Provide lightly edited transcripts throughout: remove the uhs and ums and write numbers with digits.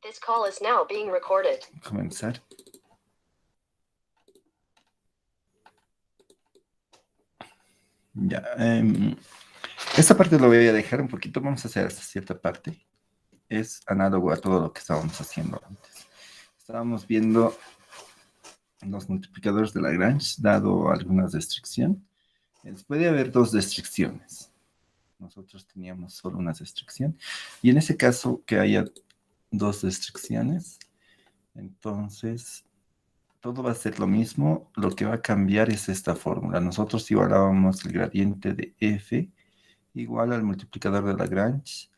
This call is now being recorded. Comenzar. Ya. Esta parte lo voy a dejar un poquito. Vamos a hacer hasta cierta parte. Es análogo a todo lo que estábamos haciendo antes. Estábamos viendo los multiplicadores de Lagrange, dado algunas restricciones. Puede haber dos restricciones. Nosotros teníamos solo una restricción. Y en ese caso, que haya dos restricciones, entonces todo va a ser lo mismo. Lo que va a cambiar es esta fórmula. Nosotros igualábamos el gradiente de f igual al multiplicador de Lagrange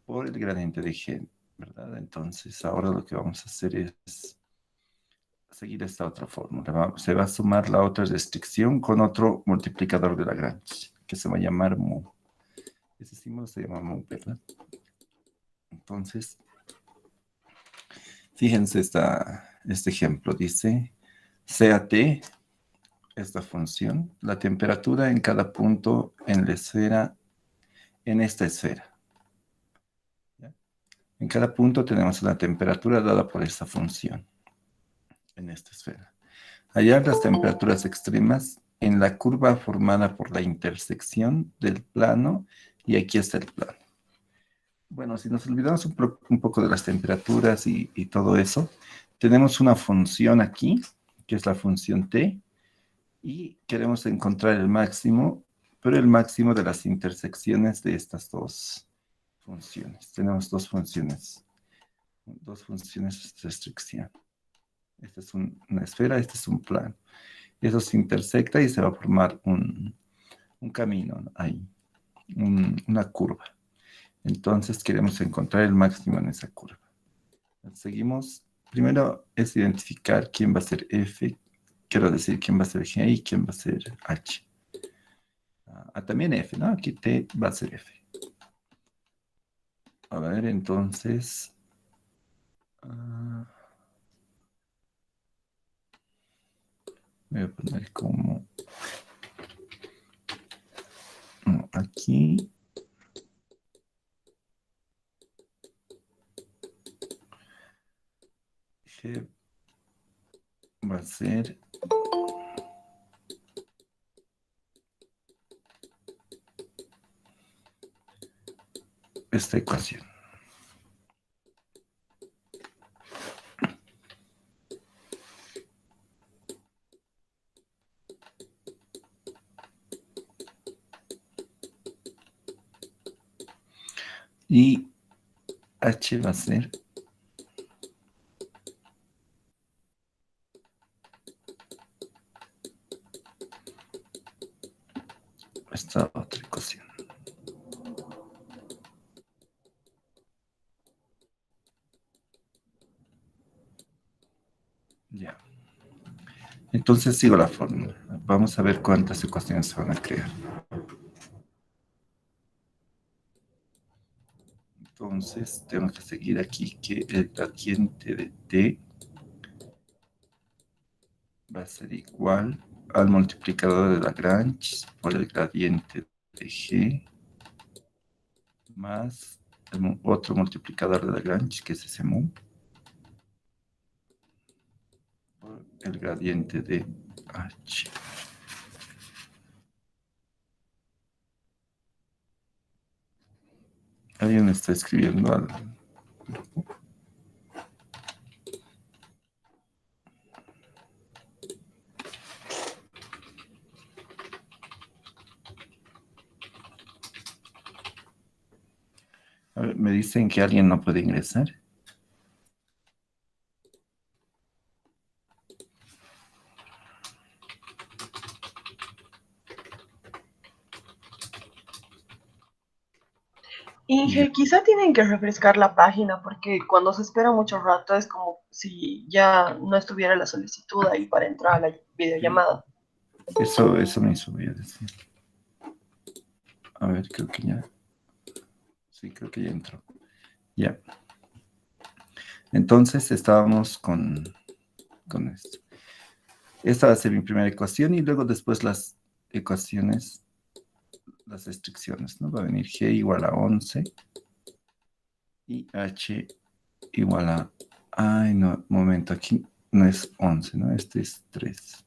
por el gradiente de g, ¿verdad? Entonces ahora lo que vamos a hacer es seguir esta otra fórmula. Se va a sumar la otra restricción con otro multiplicador de Lagrange, que se va a llamar mu. Ese símbolo se llama mu, ¿verdad? Entonces, fíjense este ejemplo. Dice, CAT, esta función, la temperatura en cada punto en la esfera, en esta esfera. ¿Ya? En cada punto tenemos una temperatura dada por esta función, en esta esfera. Hallar las temperaturas extremas en la curva formada por la intersección del plano, y aquí está el plano. Bueno, si nos olvidamos un poco de las temperaturas y todo eso, tenemos una función aquí, que es la función t, y queremos encontrar el máximo, pero el máximo de las intersecciones de estas dos funciones. Tenemos dos funciones de restricción. Esta es una esfera, este es un plano. Eso se intersecta y se va a formar un camino, ¿no? Ahí, una curva. Entonces queremos encontrar el máximo en esa curva. Seguimos. Primero es identificar quién va a ser f, quiero decir quién va a ser g y quién va a ser h. También f, ¿no? Aquí t va a ser f. A ver, entonces... voy a poner como... aquí... g va a ser... esta ecuación. Y h va a ser esta otra ecuación. Ya. Entonces sigo la fórmula. Vamos a ver cuántas ecuaciones se van a crear. Entonces tengo que seguir aquí que el gradiente de t va a ser igual al multiplicador de Lagrange por el gradiente de g más otro multiplicador de Lagrange, que es ese mu, por el gradiente de h. Alguien está escribiendo algo. A ver, me dicen que alguien no puede ingresar. Inge, quizá tienen que refrescar la página porque cuando se espera mucho rato es como si ya no estuviera la solicitud ahí para entrar a la videollamada. Eso mismo voy a decir. A ver, creo que ya. Sí, creo que ya entró. Ya. Entonces estábamos con esto. Esta va a ser mi primera ecuación y luego después las ecuaciones, las restricciones, ¿no? Va a venir g igual a 11 y h igual a... Ay, no, momento, aquí no es 11, ¿no? Este es 3.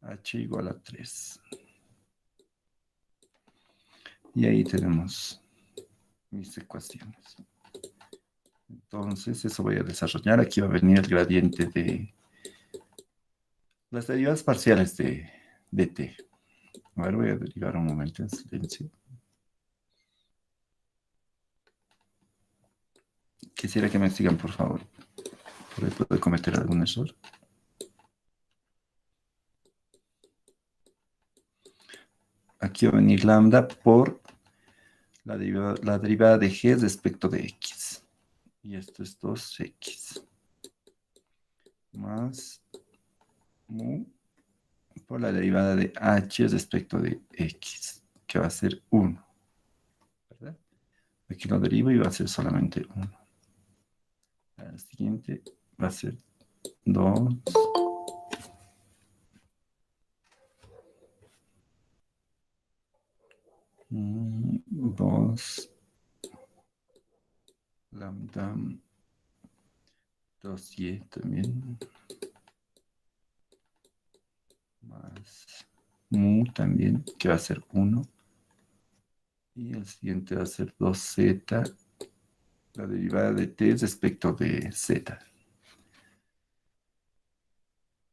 H igual a 3. Y ahí tenemos mis ecuaciones. Entonces, eso voy a desarrollar. Aquí va a venir el gradiente de las derivadas parciales de t. A ver, voy a derivar un momento en silencio. Quisiera que me sigan, por favor. Por ahí puedo cometer algún error. Aquí va a venir lambda por la derivada de g respecto de x. Y esto es 2x. Más mu por la derivada de h respecto de x, que va a ser 1. ¿Verdad? Aquí lo derivo y va a ser solamente 1. El siguiente va a ser 2. 2 lambda 2y también, más mu también, que va a ser 1. Y el siguiente va a ser 2z, la derivada de t respecto de z.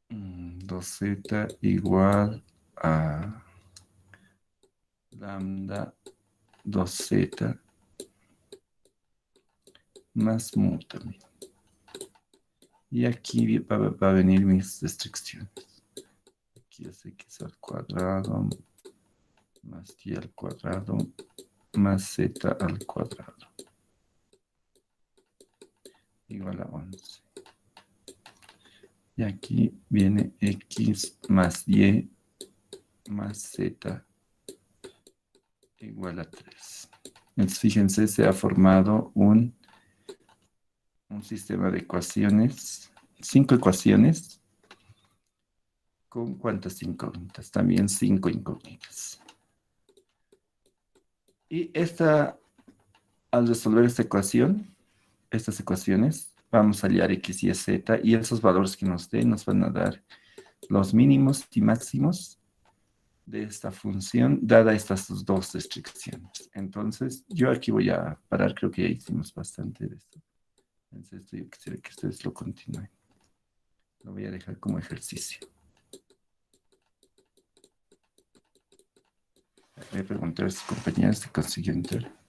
2z igual a lambda 2z más mu también. Y aquí va a venir mis restricciones. Aquí es x al cuadrado más y al cuadrado más z al cuadrado igual a 11. Y aquí viene x más y más z igual a 3. Entonces, fíjense, se ha formado un sistema de ecuaciones, 5 ecuaciones, con ¿cuántas incógnitas? También 5 incógnitas. Y al resolver esta ecuación, estas ecuaciones, vamos a hallar x y z, y esos valores que nos den nos van a dar los mínimos y máximos de esta función, dada estas dos restricciones. Entonces, yo aquí voy a parar, creo que ya hicimos bastante de esto. Entonces, yo quisiera que ustedes lo continúen. Lo voy a dejar como ejercicio. Voy a preguntar a sus compañeros si consiguió entrar.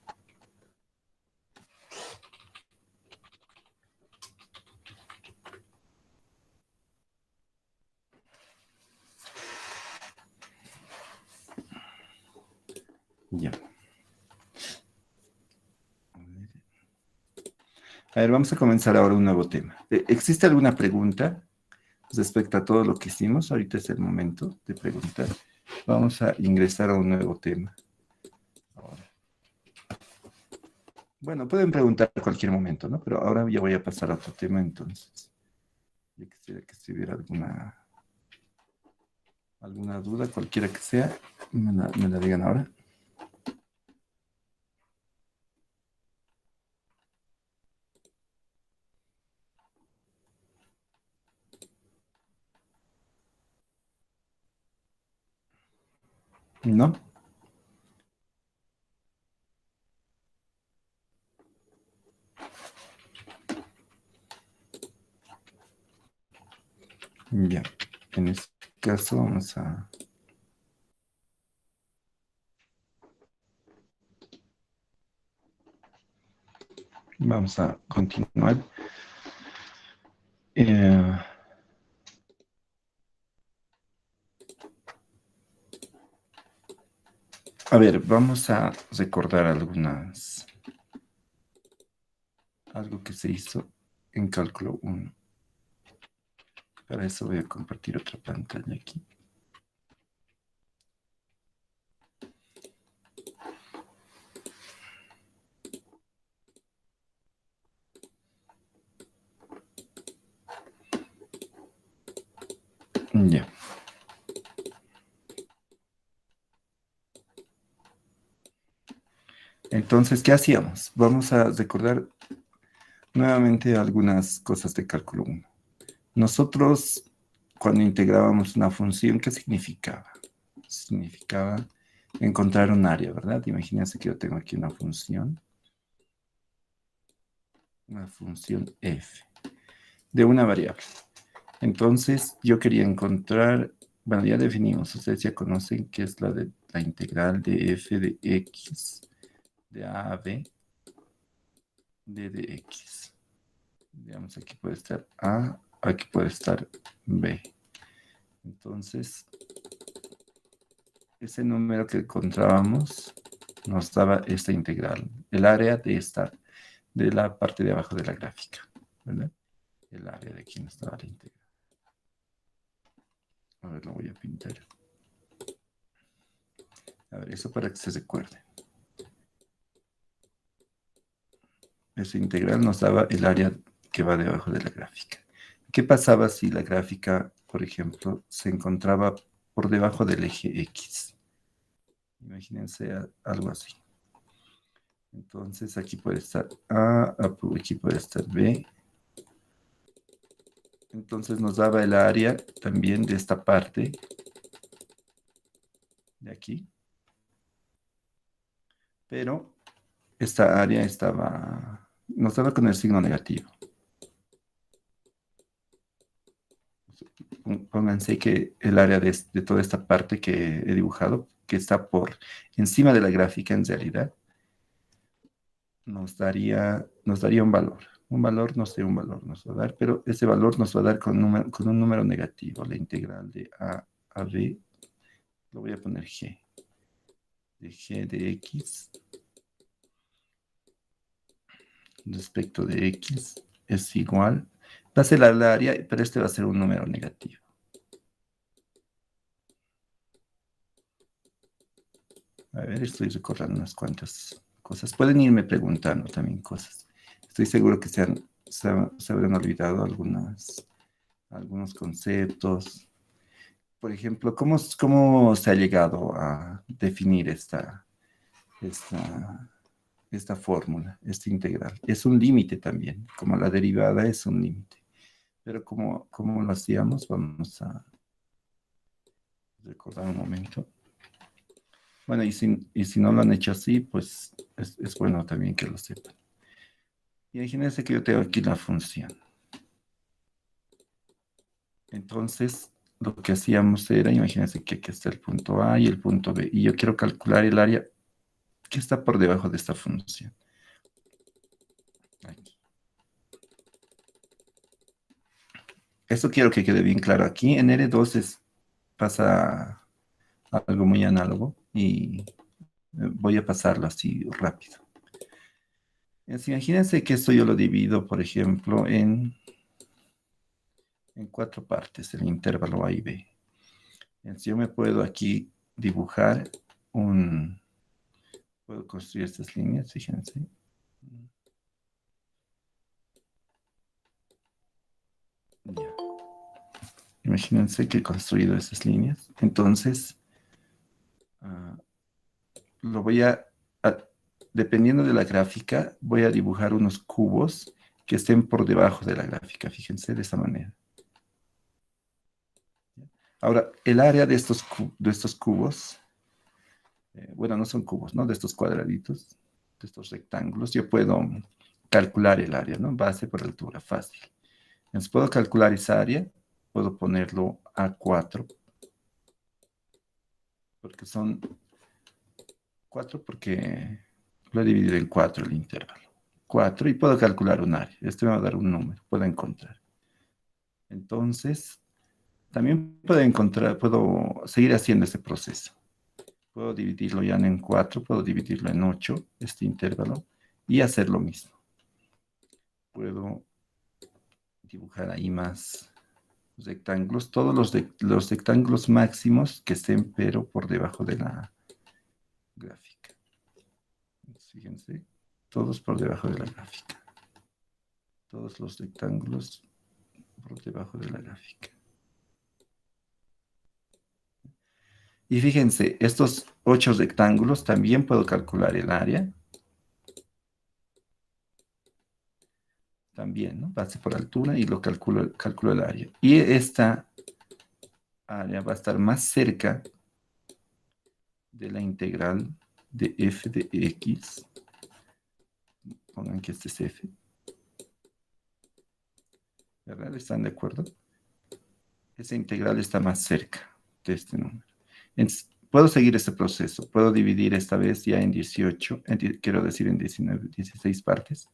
Ya. A ver, vamos a comenzar ahora un nuevo tema. ¿Existe alguna pregunta respecto a todo lo que hicimos? Ahorita es el momento de preguntar. Vamos a ingresar a un nuevo tema. Ahora. Bueno, pueden preguntar en cualquier momento, ¿no? Pero ahora ya voy a pasar a otro tema, entonces. Yo quisiera que si hubiera alguna duda, cualquiera que sea, me la digan ahora. ¿No? Ya. En este caso vamos a continuar. A ver, vamos a recordar algo que se hizo en cálculo 1. Para eso voy a compartir otra pantalla aquí. Ya. Entonces, ¿qué hacíamos? Vamos a recordar nuevamente algunas cosas de cálculo 1. Nosotros, cuando integrábamos una función, ¿qué significaba? Significaba encontrar un área, ¿verdad? Imagínense que yo tengo aquí una función f de una variable. Entonces, yo quería encontrar, bueno, ya definimos, ustedes ya conocen qué es la integral de f de x de a a b de x. Digamos, aquí puede estar a, aquí puede estar b. Entonces, ese número que encontrábamos nos daba esta integral, el área de la parte de abajo de la gráfica, ¿verdad? El área de aquí nos daba la integral. A ver, lo voy a pintar. A ver, eso para que se recuerde. Esa integral nos daba el área que va debajo de la gráfica. ¿Qué pasaba si la gráfica, por ejemplo, se encontraba por debajo del eje X? Imagínense algo así. Entonces aquí puede estar A, aquí puede estar B. Entonces nos daba el área también de esta parte de aquí. Pero esta área nos daba con el signo negativo. Pónganse que el área de toda esta parte que he dibujado, que está por encima de la gráfica en realidad, nos daría un valor. Un valor, no sé, un valor nos va a dar, pero ese valor nos va a dar con un número negativo. La integral de a b, lo voy a poner g. De g de x respecto de x es igual. Va a ser el área, pero este va a ser un número negativo. A ver, estoy recordando unas cuantas cosas. Pueden irme preguntando también cosas. Estoy seguro que se habrán olvidado algunos conceptos. Por ejemplo, ¿cómo se ha llegado a definir esta fórmula, esta integral? Es un límite también, como la derivada es un límite. Pero ¿cómo lo hacíamos? Vamos a recordar un momento. Bueno, y si no lo han hecho así, pues es bueno también que lo sepan. Imagínense que yo tengo aquí la función. Entonces, lo que hacíamos era, imagínense que aquí está el punto A y el punto B, y yo quiero calcular el área que está por debajo de esta función. Aquí. Esto quiero que quede bien claro. Aquí en R2 pasa algo muy análogo y voy a pasarlo así rápido. Imagínense que esto yo lo divido, por ejemplo, en 4 partes, el intervalo A y B. Entonces yo me puedo aquí dibujar puedo construir estas líneas, fíjense. Ya. Imagínense que he construido estas líneas. Entonces, dependiendo de la gráfica, voy a dibujar unos cubos que estén por debajo de la gráfica. Fíjense de esta manera. Ahora, el área de estos cubos, bueno, no son cubos, ¿no? De estos cuadraditos, de estos rectángulos, yo puedo calcular el área, ¿no? Base por altura, fácil. Entonces, puedo calcular esa área, puedo ponerlo a 4, porque son 4 porque lo he dividido en 4 el intervalo. 4 y puedo calcular un área. Este me va a dar un número, puedo encontrar. Entonces, también puedo seguir haciendo este proceso. Puedo dividirlo ya no en 4, puedo dividirlo en 8, este intervalo, y hacer lo mismo. Puedo dibujar ahí más rectángulos, todos los rectángulos máximos que estén, pero por debajo de la gráfica. Fíjense, todos por debajo de la gráfica. Todos los rectángulos por debajo de la gráfica. Y fíjense, estos 8 rectángulos también puedo calcular el área. también, ¿no? Base por altura y lo calculo el área. Y esta área va a estar más cerca de la integral de f de x. Pongan que este es f. ¿Verdad? ¿Están de acuerdo? Esa integral está más cerca de este número. Entonces, puedo seguir este proceso. Puedo dividir esta vez ya en 18, quiero decir en 19, 16 partes.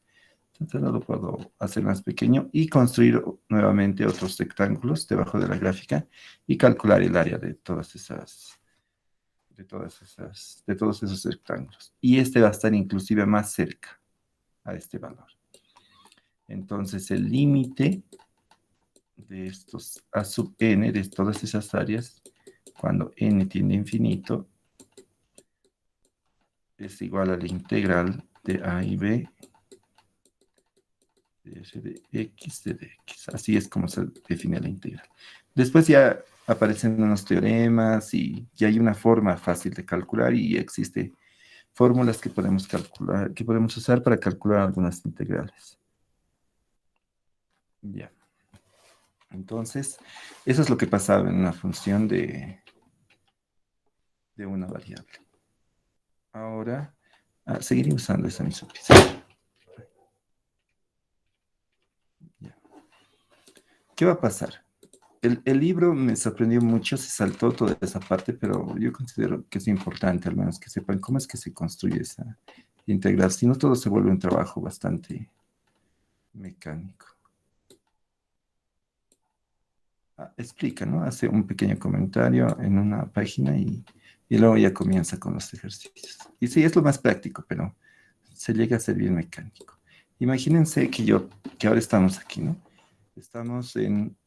Entonces lo puedo hacer más pequeño y construir nuevamente otros rectángulos debajo de la gráfica y calcular el área de todos esos rectángulos. Y este va a estar inclusive más cerca a este valor. Entonces el límite de estos a sub n, de todas esas áreas, cuando n tiende a infinito, es igual a la integral de a y b de f de x de dx. Así es como se define la integral. Después ya aparecen unos teoremas y ya hay una forma fácil de calcular y existe fórmulas que podemos calcular, que podemos usar para calcular algunas integrales. Ya. Entonces, eso es lo que pasaba en una función de una variable. Ahora, seguiré usando esa misma pieza. Ya. ¿Qué va a pasar? El libro me sorprendió mucho, se saltó toda esa parte, pero yo considero que es importante al menos que sepan cómo es que se construye esa integral. Si no, todo se vuelve un trabajo bastante mecánico. Explica, ¿no? Hace un pequeño comentario en una página y luego ya comienza con los ejercicios. Y sí, es lo más práctico, pero se llega a ser bien mecánico. Imagínense que ahora estamos aquí, ¿no? Estamos en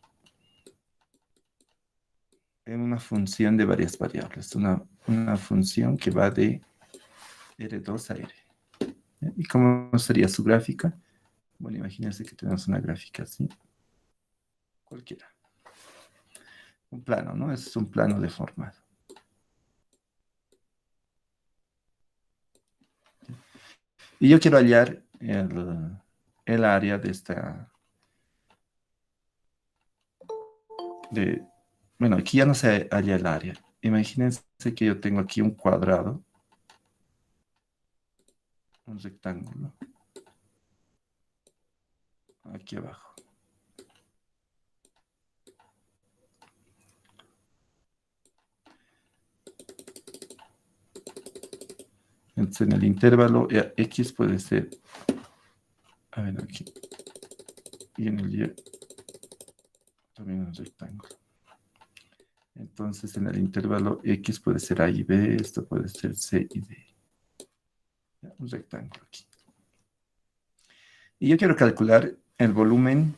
una función de varias variables, una función que va de R2 a R. ¿Y cómo sería su gráfica? Bueno, imagínense que tenemos una gráfica así, cualquiera. Un plano, ¿no? Es un plano deformado. Y yo quiero hallar el área de esta... bueno, aquí ya no se halla el área. Imagínense que yo tengo aquí un cuadrado, un rectángulo, aquí abajo. Entonces en el intervalo X puede ser, a ver aquí, y en el Y también un rectángulo. Entonces en el intervalo X puede ser A y B, esto puede ser C y D. Un rectángulo aquí. Y yo quiero calcular el volumen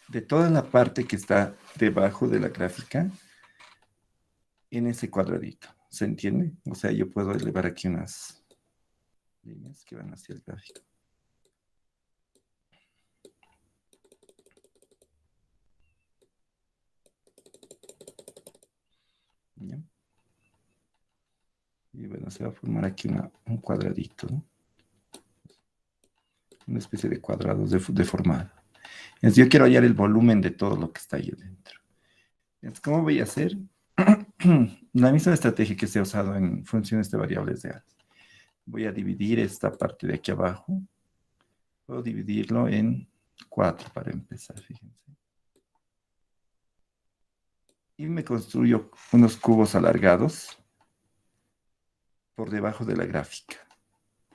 de toda la parte que está debajo de la gráfica en ese cuadradito. ¿Se entiende? O sea, yo puedo elevar aquí unas líneas que van hacia el gráfico. ¿Bien? Y bueno, se va a formar aquí un cuadradito, ¿no? Una especie de cuadrado deformado. Entonces yo quiero hallar el volumen de todo lo que está ahí adentro. Entonces, ¿cómo voy a hacer? La misma estrategia que se ha usado en funciones de variables de A. Voy a dividir esta parte de aquí abajo. Puedo dividirlo en 4 para empezar, fíjense. Y me construyo unos cubos alargados por debajo de la gráfica.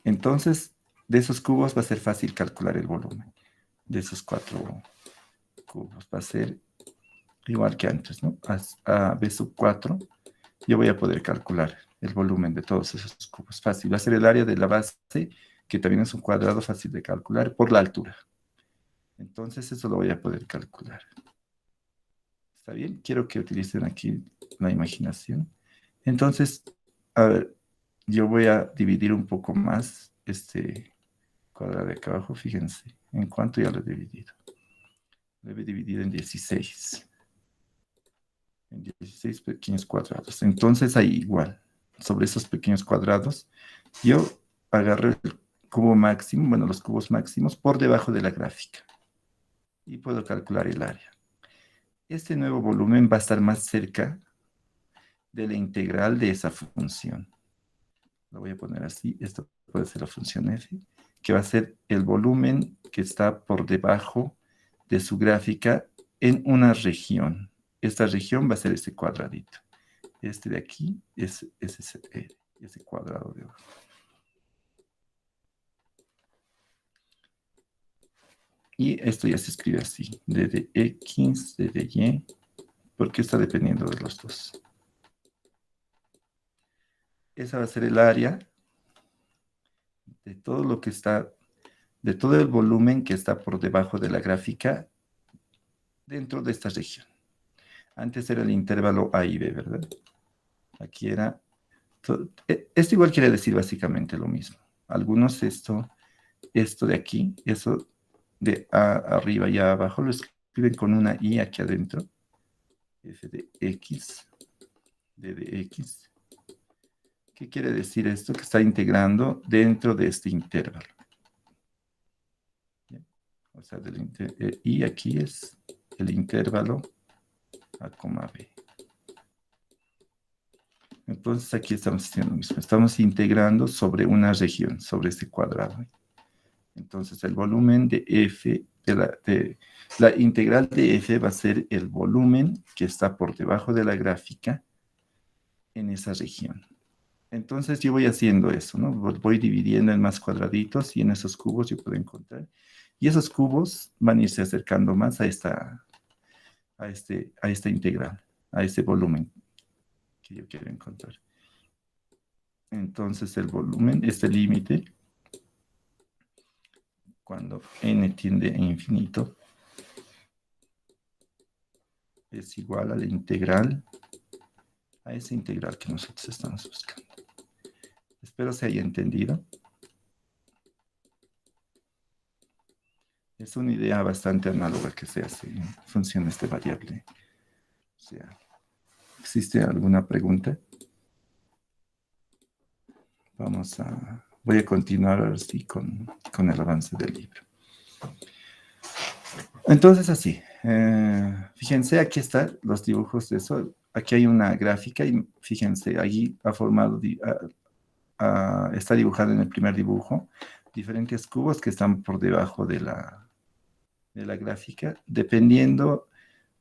Entonces, de esos cubos va a ser fácil calcular el volumen de esos 4 cubos. Va a ser igual que antes, ¿no? A B sub 4, yo voy a poder calcular el volumen de todos esos cubos. Fácil. Va a ser el área de la base, que también es un cuadrado fácil de calcular, por la altura. Entonces, eso lo voy a poder calcular. ¿Está bien? Quiero que utilicen aquí la imaginación. Entonces, a ver, yo voy a dividir un poco más este cuadrado de acá abajo. Fíjense, en cuánto ya lo he dividido. Lo he dividido en 16. En 16 pequeños cuadrados. Entonces, ahí igual, sobre esos pequeños cuadrados, yo agarro cubo máximo, bueno, los cubos máximos por debajo de la gráfica. Y puedo calcular el área. Este nuevo volumen va a estar más cerca de la integral de esa función. Lo voy a poner así. Esto puede ser la función f, que va a ser el volumen que está por debajo de su gráfica en una región. Esta región va a ser este cuadradito. Este de aquí es ese cuadrado de abajo. Y esto ya se escribe así, d de x, d de y, porque está dependiendo de los dos. Esa va a ser el área de todo lo que está, de todo el volumen que está por debajo de la gráfica dentro de esta región. Antes era el intervalo A y B, ¿verdad? Aquí era... Esto igual quiere decir básicamente lo mismo. Algunos esto de aquí, eso de A arriba y A abajo, lo escriben con una I aquí adentro. F de X, D de X. ¿Qué quiere decir esto? Que está integrando dentro de este intervalo. ¿Bien? O sea, y aquí es el intervalo A, B. Entonces aquí estamos haciendo lo mismo. Estamos integrando sobre una región, sobre este cuadrado. Entonces el volumen de F, la integral de F va a ser el volumen que está por debajo de la gráfica en esa región. Entonces yo voy haciendo eso, ¿no? Voy dividiendo en más cuadraditos y en esos cubos yo puedo encontrar. Y esos cubos van a irse acercando más a esta integral, a este volumen que yo quiero encontrar. Entonces el volumen, este límite, cuando n tiende a infinito, es igual a la integral, a esa integral que nosotros estamos buscando. Espero se haya entendido. Es una idea bastante análoga que se hace en funciones de variable. O sea, ¿existe alguna pregunta? Voy a continuar así con el avance del libro. Entonces así, fíjense, aquí están los dibujos de eso. Aquí hay una gráfica y fíjense, allí ha formado, está dibujado en el primer dibujo, diferentes cubos que están por debajo de la gráfica, dependiendo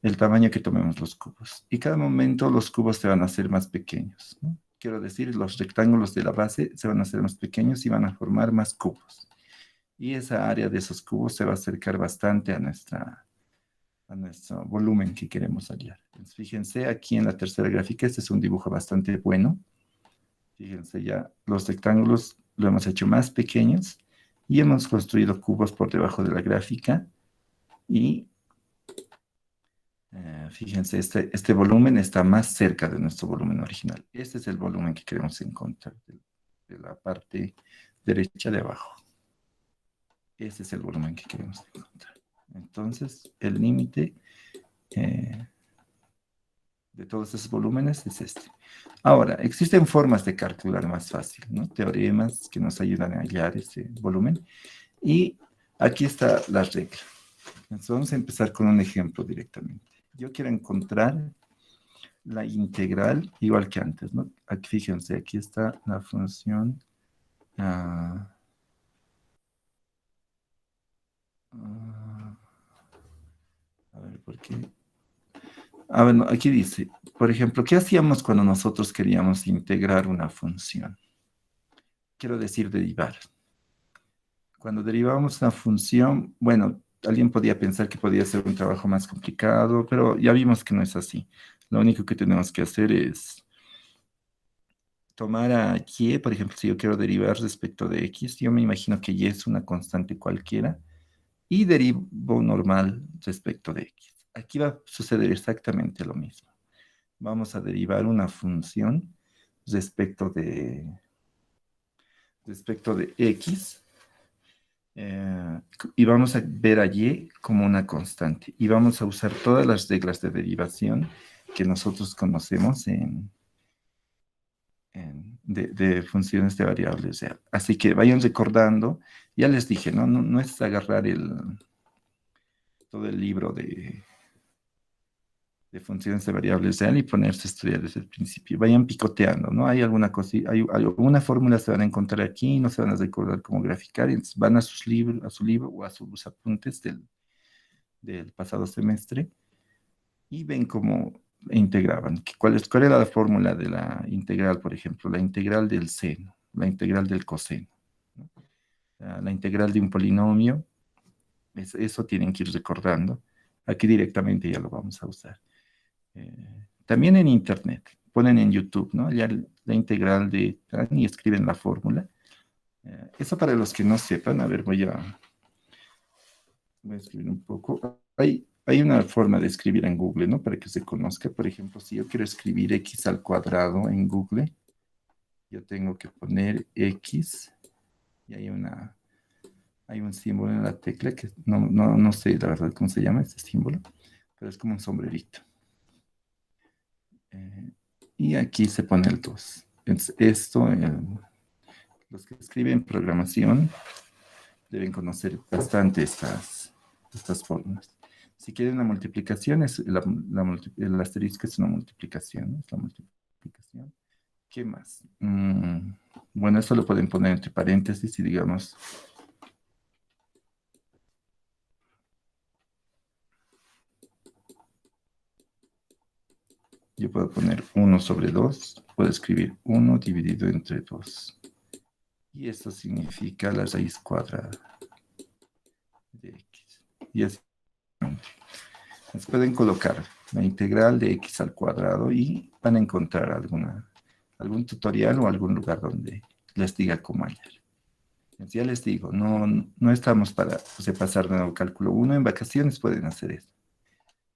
del tamaño que tomemos los cubos. Y cada momento los cubos se van a hacer más pequeños, ¿no? Quiero decir, los rectángulos de la base se van a hacer más pequeños y van a formar más cubos. Y esa área de esos cubos se va a acercar bastante a nuestro volumen que queremos hallar. Entonces, fíjense aquí en la tercera gráfica, este es un dibujo bastante bueno. Fíjense ya, los rectángulos lo hemos hecho más pequeños y hemos construido cubos por debajo de la gráfica. Y fíjense, este volumen está más cerca de nuestro volumen original. Este es el volumen que queremos encontrar de la parte derecha de abajo. Ese es el volumen que queremos encontrar. Entonces, el límite de todos esos volúmenes es este. Ahora, existen formas de calcular más fácil, ¿no? Teoremas que nos ayudan a hallar ese volumen. Y aquí está la regla. Entonces, vamos a empezar con un ejemplo directamente. Yo quiero encontrar la integral igual que antes, ¿no? Aquí, fíjense, aquí está la función... a ver, ¿por qué? Bueno, aquí dice, por ejemplo, ¿qué hacíamos cuando nosotros queríamos integrar una función? Quiero decir, derivar. Cuando derivamos una función, bueno, alguien podía pensar que podía ser un trabajo más complicado, pero ya vimos que no es así. Lo único que tenemos que hacer es tomar a y, por ejemplo, si yo quiero derivar respecto de x, yo me imagino que y es una constante cualquiera, y derivo normal respecto de x. Aquí va a suceder exactamente lo mismo. Vamos a derivar una función respecto de x, y vamos a ver a y como una constante. Y vamos a usar todas las reglas de derivación que nosotros conocemos de funciones de variables real. Así que vayan recordando. Ya les dije, no es agarrar todo el libro de funciones de variables real y ponerse a estudiar desde el principio. Vayan picoteando, ¿no? Hay alguna cosa, hay alguna fórmula se van a encontrar aquí, no se van a recordar cómo graficar, entonces van a sus libros, a su libro o a sus apuntes del pasado semestre y ven cómo integraban. ¿Cuál era la fórmula de la integral, por ejemplo? La integral del seno, la integral del coseno, ¿no? La integral de un polinomio, eso tienen que ir recordando. Aquí directamente ya lo vamos a usar. También en internet, ponen en YouTube, ¿no? Ya la integral de y escriben la fórmula. Eso para los que no sepan, a ver, voy a escribir un poco. Hay una forma de escribir en Google, ¿no? Para que se conozca. Por ejemplo, si yo quiero escribir x al cuadrado en Google, yo tengo que poner x y hay un símbolo en la tecla que no sé la verdad cómo se llama este símbolo, pero es como un sombrerito. Y aquí se pone el 2. Entonces, los que escriben programación deben conocer bastante estas fórmulas. Si quieren la multiplicación, el asterisco es una multiplicación, ¿no? Es la multiplicación. ¿Qué más? Bueno, eso lo pueden poner entre paréntesis y digamos... Yo puedo poner 1 sobre 2, puedo escribir 1 dividido entre 2. Y esto significa la raíz cuadrada de x. Y así. Entonces pueden colocar la integral de x al cuadrado y van a encontrar algún tutorial o algún lugar donde les diga cómo hallar. Entonces, ya les digo, no estamos para pasar de nuevo cálculo 1. En vacaciones pueden hacer eso.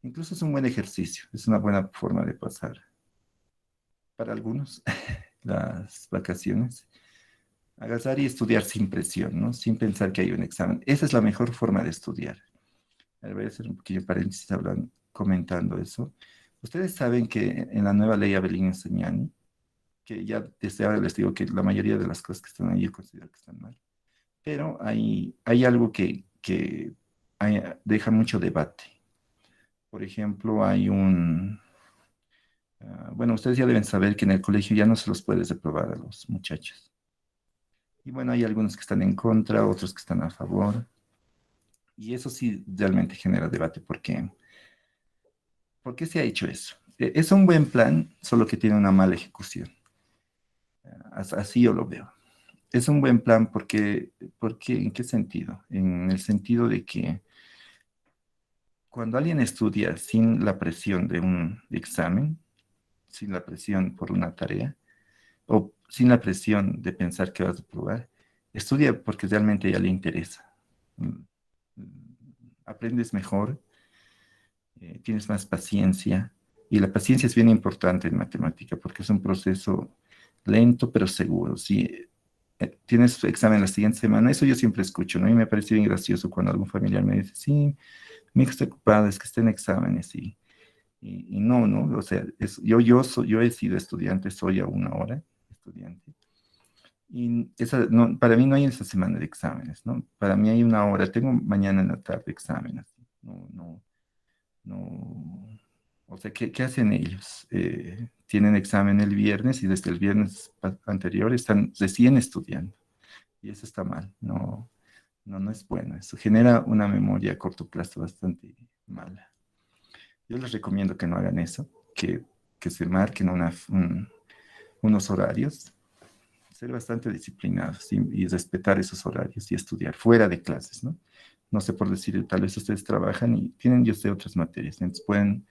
Incluso es un buen ejercicio, es una buena forma de pasar para algunos las vacaciones. Agarrar y estudiar sin presión, ¿no? Sin pensar que hay un examen. Esa es la mejor forma de estudiar. Voy a hacer un pequeño paréntesis comentando eso. Ustedes saben que en la nueva ley Abelino-Enseñani, que ya desde ahora les digo que la mayoría de las cosas que están ahí yo considero que están mal, pero hay algo que deja mucho debate. Por ejemplo, bueno, ustedes ya deben saber que en el colegio ya no se los puede reprobar a los muchachos. Y bueno, hay algunos que están en contra, otros que están a favor. Y eso sí realmente genera debate. ¿Por qué? ¿Por qué se ha hecho eso? Es un buen plan, solo que tiene una mala ejecución. Así yo lo veo. Es un buen plan porque ¿en qué sentido? En el sentido de que cuando alguien estudia sin la presión de un examen, sin la presión por una tarea, o sin la presión de pensar que vas a probar, estudia porque realmente ya le interesa. Aprendes mejor, tienes más paciencia, y la paciencia es bien importante en matemática porque es un proceso lento pero seguro. Si tienes tu examen la siguiente semana, eso yo siempre escucho, ¿no? Y me parece bien gracioso cuando algún familiar me dice, sí, mi hijo está ocupado, es que está en exámenes, y no, o sea, yo he sido estudiante, soy aún ahora estudiante, y para mí no hay esa semana de exámenes, ¿no? Para mí hay una hora, tengo mañana en la tarde exámenes, no, o sea, ¿qué hacen ellos? Tienen examen el viernes y desde el viernes anterior están recién estudiando, y eso está mal, no es bueno, eso genera una memoria a corto plazo bastante mala. Yo les recomiendo que no hagan eso, que se marquen unos horarios, ser bastante disciplinados y respetar esos horarios y estudiar fuera de clases, ¿no? No sé por decir, tal vez ustedes trabajan y tienen, yo sé, otras materias, entonces pueden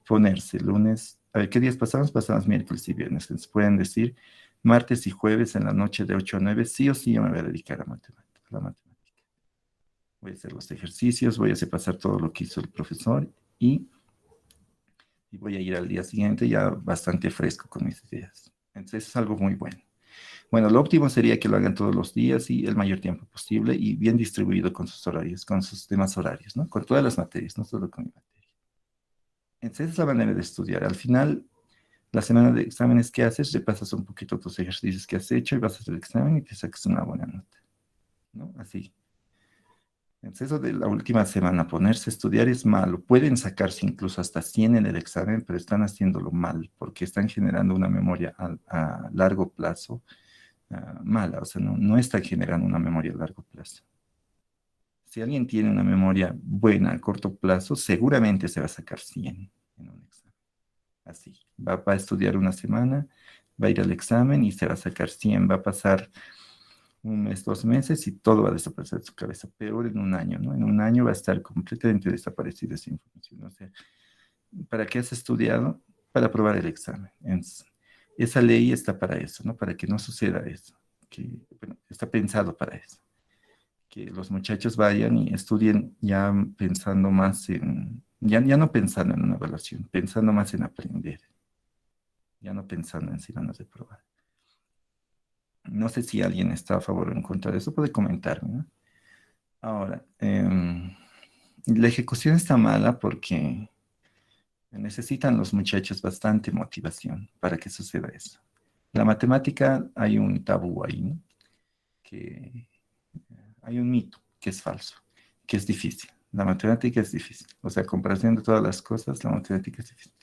ponerse lunes, a ver, ¿qué días pasamos? Pasamos miércoles y viernes, entonces pueden decir martes y jueves en la noche de 8 a 9, sí o sí yo me voy a dedicar a la matemática. Voy a hacer los ejercicios, voy a hacer pasar todo lo que hizo el profesor y voy a ir al día siguiente ya bastante fresco con mis ideas. Entonces es algo muy bueno. Bueno, lo óptimo sería que lo hagan todos los días y el mayor tiempo posible y bien distribuido con sus horarios, con sus demás horarios, ¿no? Con todas las materias, no solo con mi materia. Entonces esa es la manera de estudiar. Al final, La semana de exámenes que haces, repasas un poquito tus ejercicios que has hecho y vas a hacer el examen y te sacas una buena nota, ¿no? Así. Entonces, eso de la última semana ponerse a estudiar es malo. Pueden sacarse incluso hasta 100 en el examen, pero están haciéndolo mal porque están generando una memoria a largo plazo mala. O sea, no están generando una memoria a largo plazo. Si alguien tiene una memoria buena a corto plazo, seguramente se va a sacar 100 en un examen. Así. Va a estudiar una semana, va a ir al examen y se va a sacar 100. Va a pasar un mes, 2 meses y todo va a desaparecer de su cabeza. Peor en un año, ¿no? En un año va a estar completamente desaparecida esa información. O sea, ¿para qué has estudiado? Para aprobar el examen. Esa ley está para eso, ¿no? Para que no suceda eso. Bueno, está pensado para eso. Que los muchachos vayan y estudien ya pensando más ya no pensando en una evaluación, pensando más en aprender. Ya no pensando en si van a reprobar. No sé si alguien está a favor o en contra de eso, puede comentarme, ¿no? Ahora, la ejecución está mala porque necesitan los muchachos bastante motivación para que suceda eso. La matemática hay un tabú ahí, ¿no? Que hay un mito que es falso, que es difícil. La matemática es difícil. O sea, comparación de todas las cosas, la matemática es difícil.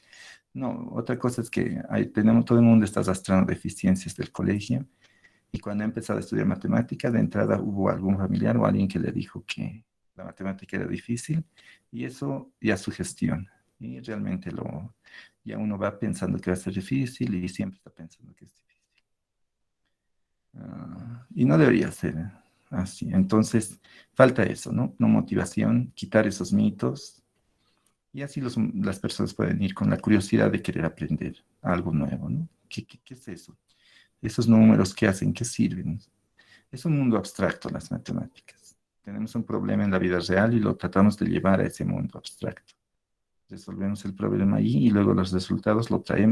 No, otra cosa es que todo el mundo está arrastrando deficiencias del colegio. Y cuando he empezado a estudiar matemática, de entrada hubo algún familiar o alguien que le dijo que la matemática era difícil y eso ya sugestiona. Y realmente ya uno va pensando que va a ser difícil y siempre está pensando que es difícil. Y no debería ser así. Entonces, falta eso, ¿no? No motivación, quitar esos mitos y así las personas pueden ir con la curiosidad de querer aprender algo nuevo, ¿no? ¿Qué es eso? Esos números, ¿qué hacen? ¿Qué sirven? Es un mundo abstracto las matemáticas. Tenemos un problema en la vida real y lo tratamos de llevar a ese mundo abstracto. Resolvemos el problema ahí y luego los resultados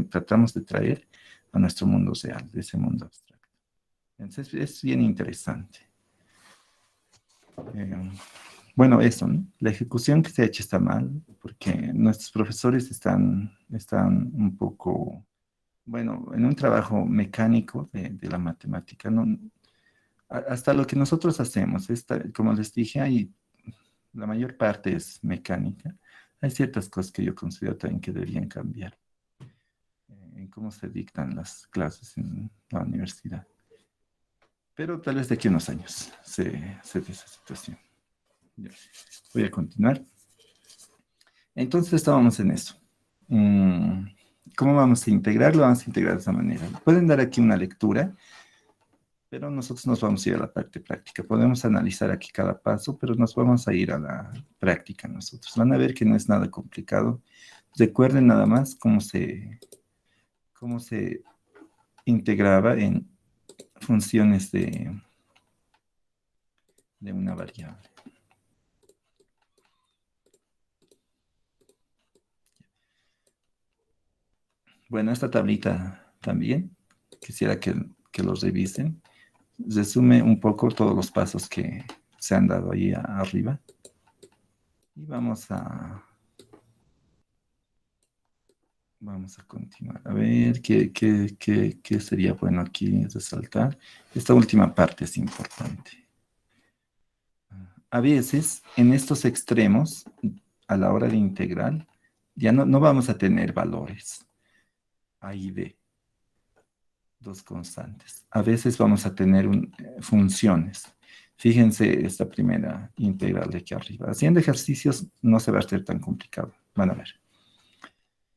tratamos de traer a nuestro mundo real, de ese mundo abstracto. Entonces es bien interesante. Bueno, eso, ¿no? La ejecución que se ha hecho está mal porque nuestros profesores están un poco, bueno, en un trabajo mecánico de la matemática, ¿no? Hasta lo que nosotros hacemos, como les dije, la mayor parte es mecánica. Hay ciertas cosas que yo considero también que deberían cambiar en cómo se dictan las clases en la universidad. Pero tal vez de aquí a unos años se dé esa situación. Ya. Voy a continuar. Entonces estábamos en eso. ¿Cómo vamos a integrarlo? Vamos a integrar de esa manera. Pueden dar aquí una lectura, pero nosotros nos vamos a ir a la parte práctica. Podemos analizar aquí cada paso, pero nos vamos a ir a la práctica nosotros. Van a ver que no es nada complicado. Recuerden nada más cómo se integraba en funciones de una variable. Bueno, esta tablita también, quisiera que los revisen. Resume un poco todos los pasos que se han dado ahí arriba. Y vamos a continuar. A ver, ¿qué sería bueno aquí resaltar? Esta última parte es importante. A veces, en estos extremos, a la hora de integrar, ya no vamos a tener valores. A y B, dos constantes. A veces vamos a tener funciones. Fíjense esta primera integral de aquí arriba. Haciendo ejercicios no se va a hacer tan complicado. Van a ver.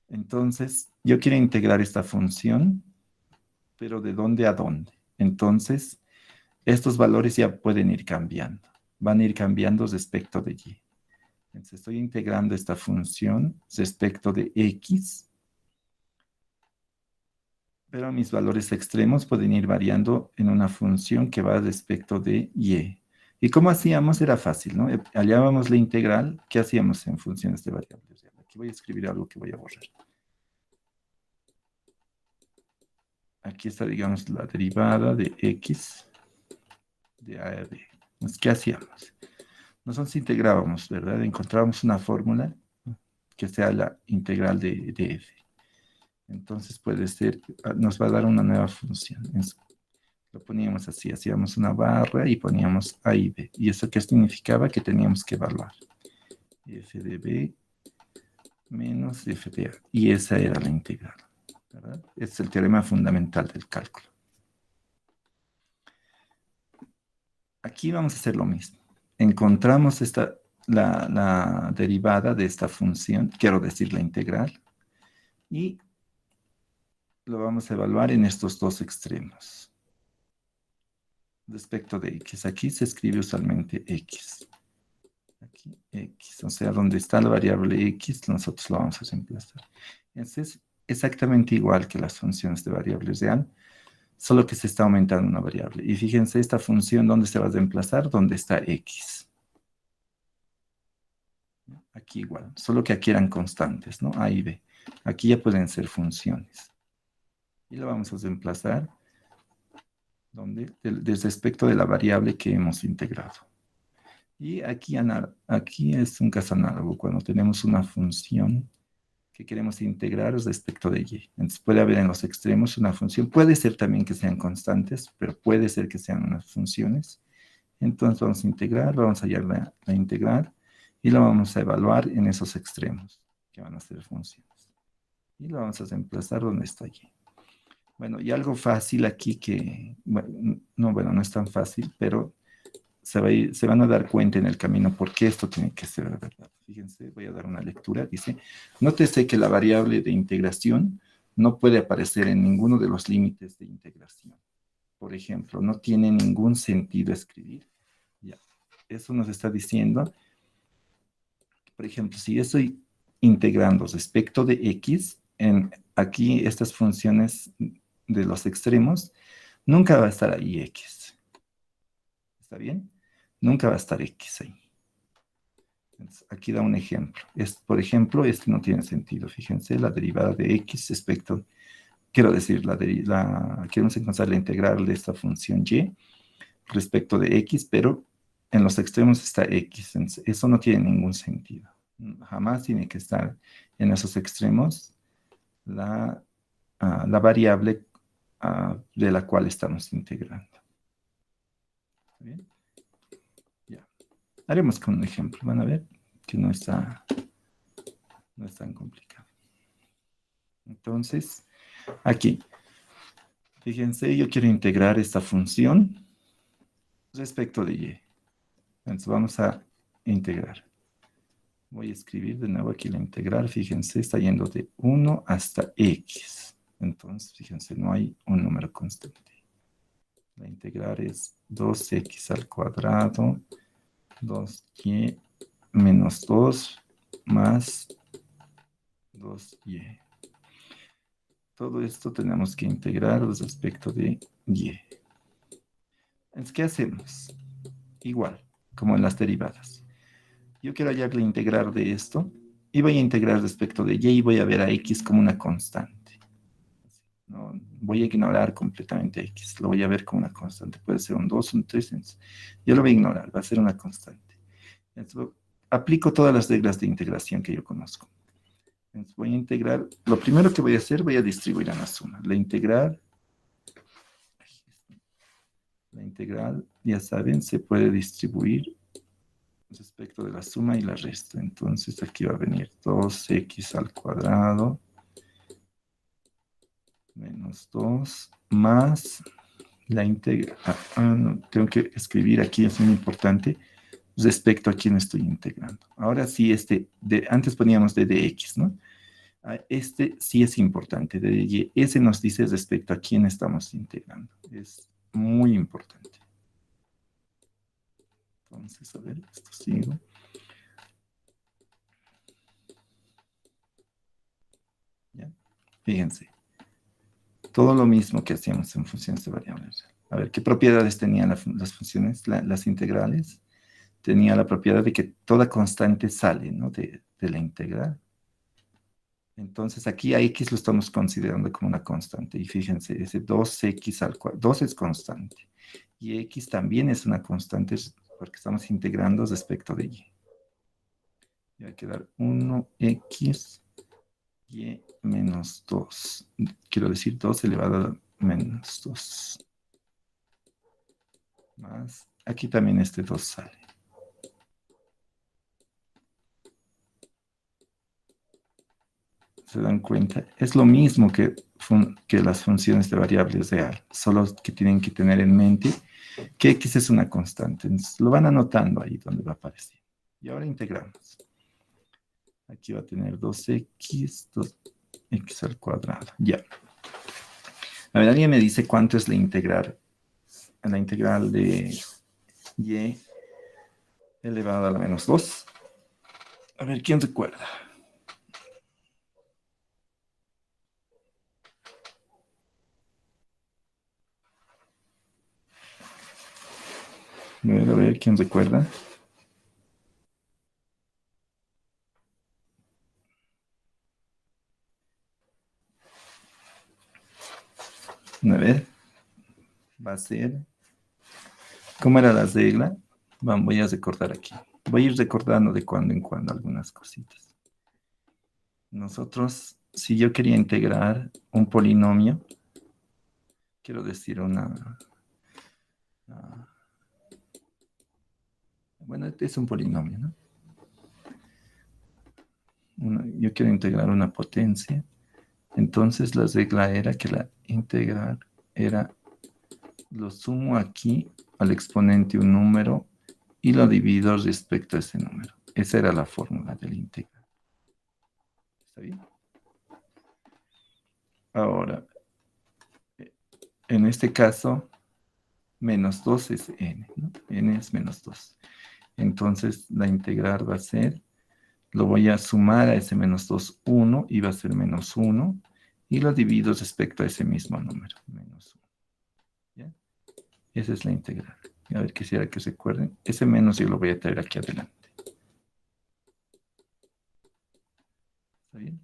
Entonces, yo quiero integrar esta función, pero ¿de dónde a dónde? Entonces, estos valores ya pueden ir cambiando. Van a ir cambiando respecto de y. Entonces, estoy integrando esta función respecto de x, pero mis valores extremos pueden ir variando en una función que va respecto de y. ¿Y cómo hacíamos? Era fácil, ¿no? Hallábamos la integral. ¿Qué hacíamos en funciones de variables? Aquí voy a escribir algo que voy a borrar. Aquí está, digamos, la derivada de x de a a b. ¿Qué hacíamos? Nosotros integrábamos, ¿verdad? Encontrábamos una fórmula que sea la integral de f. Entonces puede ser, nos va a dar una nueva función. Lo poníamos así, hacíamos una barra y poníamos A y B. ¿Y eso qué significaba? Que teníamos que evaluar f de b menos f de a. Y esa era la integral, ¿verdad? Es el teorema fundamental del cálculo. Aquí vamos a hacer lo mismo. Encontramos la derivada de esta función, quiero decir la integral, y lo vamos a evaluar en estos dos extremos. Respecto de x, aquí se escribe usualmente x. Aquí x, o sea, donde está la variable x, nosotros lo vamos a reemplazar. Entonces, es exactamente igual que las funciones de variable real, solo que se está aumentando una variable. Y fíjense, esta función, ¿dónde se va a reemplazar? Donde está x. Aquí igual, solo que aquí eran constantes, ¿no? A y b. Aquí ya pueden ser funciones. Y lo vamos a reemplazar respecto de la variable que hemos integrado. Y aquí es un caso análogo, cuando tenemos una función que queremos integrar respecto de y. Entonces puede haber en los extremos una función, puede ser también que sean constantes, pero puede ser que sean unas funciones. Entonces vamos a integrar, vamos a hallar la integral y la vamos a evaluar en esos extremos, que van a ser funciones. Y lo vamos a reemplazar donde está y. Bueno, y algo fácil aquí que, bueno, no es tan fácil, pero se van a dar cuenta en el camino por qué esto tiene que ser verdad. Fíjense, voy a dar una lectura. Dice, nótese que la variable de integración no puede aparecer en ninguno de los límites de integración. Por ejemplo, no tiene ningún sentido escribir. Ya. Eso nos está diciendo, por ejemplo, si yo estoy integrando respecto de x, aquí estas funciones de los extremos, nunca va a estar ahí x. ¿Está bien? Nunca va a estar x ahí. Entonces, aquí da un ejemplo. Por ejemplo, este no tiene sentido. Fíjense, la derivada de x respecto, quiero decir, queremos encontrar la integral de esta función y respecto de x, pero en los extremos está x. Entonces, eso no tiene ningún sentido. Jamás tiene que estar en esos extremos la variable de la cual estamos integrando. ¿Bien? Ya. Haremos con un ejemplo. Van a ver que no es tan complicado. Entonces, aquí, fíjense, yo quiero integrar esta función respecto de y. Entonces vamos a integrar. Voy a escribir de nuevo aquí la integral. Fíjense, está yendo de 1 hasta x. Entonces, fíjense, no hay un número constante. La integral es 2x al cuadrado, 2y menos 2 más 2y. Todo esto tenemos que integrar respecto de y. Entonces, ¿qué hacemos? Igual, como en las derivadas. Yo quiero hallar la integral de esto y voy a integrar respecto de y voy a ver a x como una constante. No, voy a ignorar completamente a x, lo voy a ver como una constante. Puede ser un 2, un 3, yo lo voy a ignorar, va a ser una constante. Entonces, aplico todas las reglas de integración que yo conozco. Entonces, voy a integrar, lo primero que voy a hacer, voy a distribuir a la suma. La integral, ya saben, se puede distribuir respecto de la suma y la resta. Entonces, aquí va a venir 2x al cuadrado menos 2 más la integral. No, tengo que escribir aquí, es muy importante, respecto a quién estoy integrando. Ahora sí, antes poníamos de dx, ¿no? Este sí es importante, de y. Ese nos dice respecto a quién estamos integrando. Es muy importante. Entonces, a ver, esto sigo. ¿Ya? Fíjense. Todo lo mismo que hacíamos en funciones de variables. A ver, ¿qué propiedades tenían las funciones, las integrales? Tenía la propiedad de que toda constante sale, ¿no? de la integral. Entonces, aquí a x lo estamos considerando como una constante. Y fíjense, ese 2x al cuadrado, 2 es constante. Y x también es una constante porque estamos integrando respecto de y. Y va a quedar 1x y menos 2. Quiero decir 2 elevado a menos 2. Más, aquí también este 2 sale. ¿Se dan cuenta? Es lo mismo que las funciones de variables real, solo que tienen que tener en mente que x es una constante. Entonces, lo van anotando ahí donde va apareciendo. Y ahora integramos. Aquí va a tener 2x, 2x al cuadrado. Ya. A ver, alguien me dice cuánto es la integral. La integral de y elevado a la menos 2. A ver, ¿quién recuerda? A ver, ¿quién recuerda? A ver, va a ser... ¿Cómo era la regla? Voy a recordar aquí. Voy a ir recordando de cuando en cuando algunas cositas. Nosotros, si yo quería integrar un polinomio, quiero decir bueno, este es un polinomio, ¿no? Yo quiero integrar una potencia. Entonces la regla era que la integral era lo sumo aquí al exponente un número y lo divido respecto a ese número. Esa era la fórmula del integral. ¿Está bien? Ahora, en este caso, menos 2 es n, ¿no? N es menos 2. Entonces, la integral va a ser, lo voy a sumar a ese menos 2, 1, y va a ser menos 1, y lo divido respecto a ese mismo número, menos 1. ¿Ya? Esa es la integral. A ver, quisiera que se acuerden. Ese menos yo lo voy a traer aquí adelante. ¿Está bien?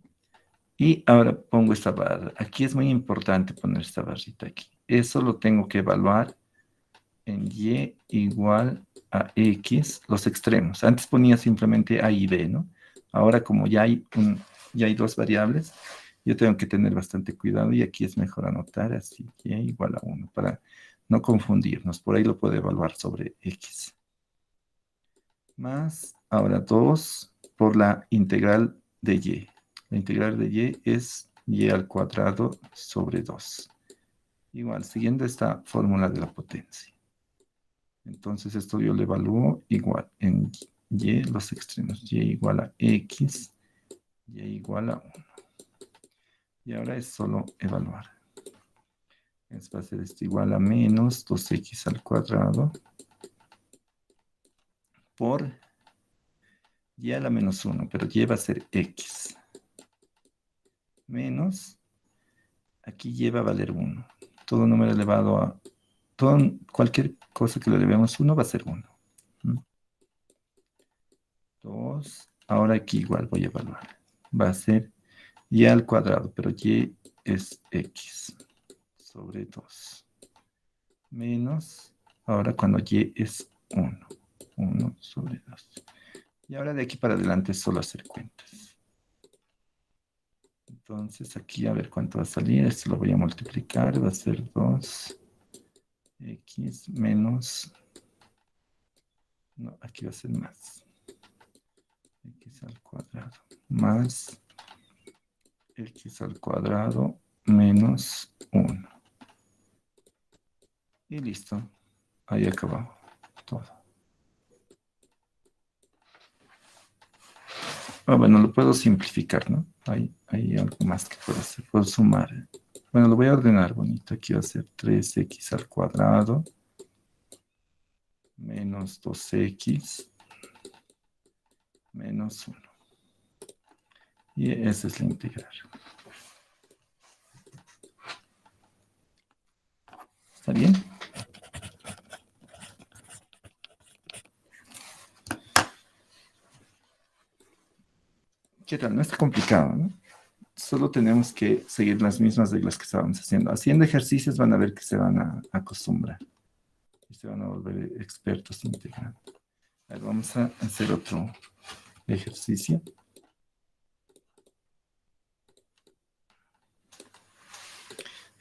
Y ahora pongo esta barra. Aquí es muy importante poner esta barrita aquí. Eso lo tengo que evaluar en y igual a x, los extremos. Antes ponía simplemente a y b, ¿no? Ahora como ya hay dos variables, yo tengo que tener bastante cuidado y aquí es mejor anotar así, y igual a 1, para no confundirnos. Por ahí lo puedo evaluar sobre x. Más, ahora 2 por la integral de y. La integral de y es y al cuadrado sobre 2. Igual, siguiendo esta fórmula de la potencia. Entonces esto yo lo evalúo igual en y los extremos. Y igual a x, y igual a 1. Y ahora es solo evaluar. Es va a ser esto igual a menos 2x al cuadrado por y a la menos 1, pero y va a ser x. Menos, aquí y va a valer 1. Todo número elevado a, cualquier cosa que le elevemos 1 va a ser 1. 2, ahora aquí igual voy a evaluar. Va a ser y al cuadrado, pero y es x sobre 2. Menos, ahora cuando y es 1. 1 sobre 2. Y ahora de aquí para adelante es solo hacer cuentas. Entonces aquí a ver cuánto va a salir. Esto lo voy a multiplicar. Va a ser 2x menos... No, aquí va a ser más. X al cuadrado más x al cuadrado menos 1. Y listo. Ahí acabamos todo. Bueno, lo puedo simplificar, ¿no? Hay algo más que puedo hacer. Puedo sumar. Bueno, lo voy a ordenar bonito. Aquí va a ser 3x al cuadrado menos 2x menos 1. Y esa es la integral. ¿Está bien? ¿Qué tal? No está complicado, ¿no? Solo tenemos que seguir las mismas reglas que estábamos haciendo. Haciendo ejercicios van a ver que se van a acostumbrar. Y se van a volver expertos integrando. A ver, vamos a hacer otro ejercicio.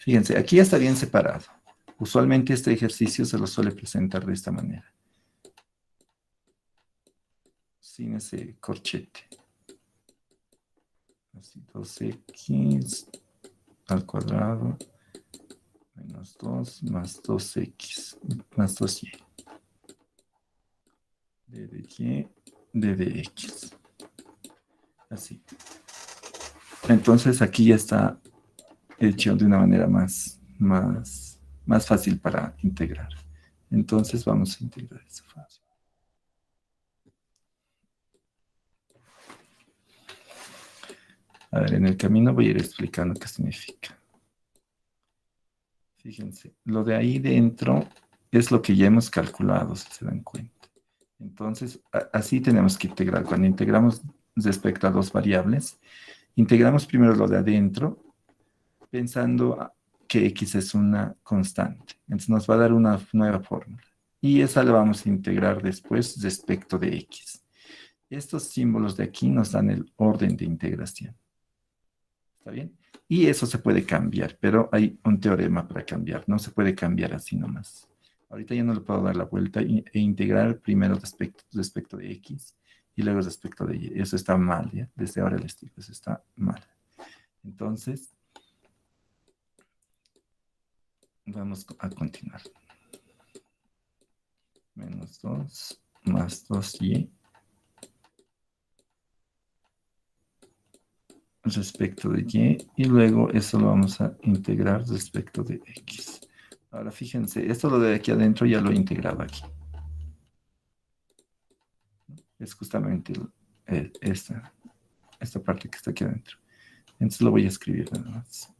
Fíjense, aquí ya está bien separado. Usualmente este ejercicio se lo suele presentar de esta manera. Sin ese corchete. Así, 2x al cuadrado menos 2 más 2x más 2y. D de y, d de x. Así. Entonces aquí ya está hecho de una manera más fácil para integrar. Entonces vamos a integrar esa fase. A ver, en el camino voy a ir explicando qué significa. Fíjense, lo de ahí dentro es lo que ya hemos calculado, si se dan cuenta. Entonces, así tenemos que integrar. Cuando integramos respecto a dos variables, integramos primero lo de adentro, pensando que x es una constante. Entonces nos va a dar una nueva fórmula. Y esa la vamos a integrar después respecto de x. Estos símbolos de aquí nos dan el orden de integración. ¿Está bien? Y eso se puede cambiar, pero hay un teorema para cambiar. No se puede cambiar así nomás. Ahorita ya no le puedo dar la vuelta e integrar primero respecto de x y luego respecto de y. Eso está mal, ¿ya? Desde ahora les digo, eso está mal. Entonces, vamos a continuar. Menos 2 más 2y respecto de y luego eso lo vamos a integrar respecto de x. Ahora fíjense, esto lo de aquí adentro ya lo he integrado aquí. Es justamente esta parte que está aquí adentro. Entonces lo voy a escribir nada más.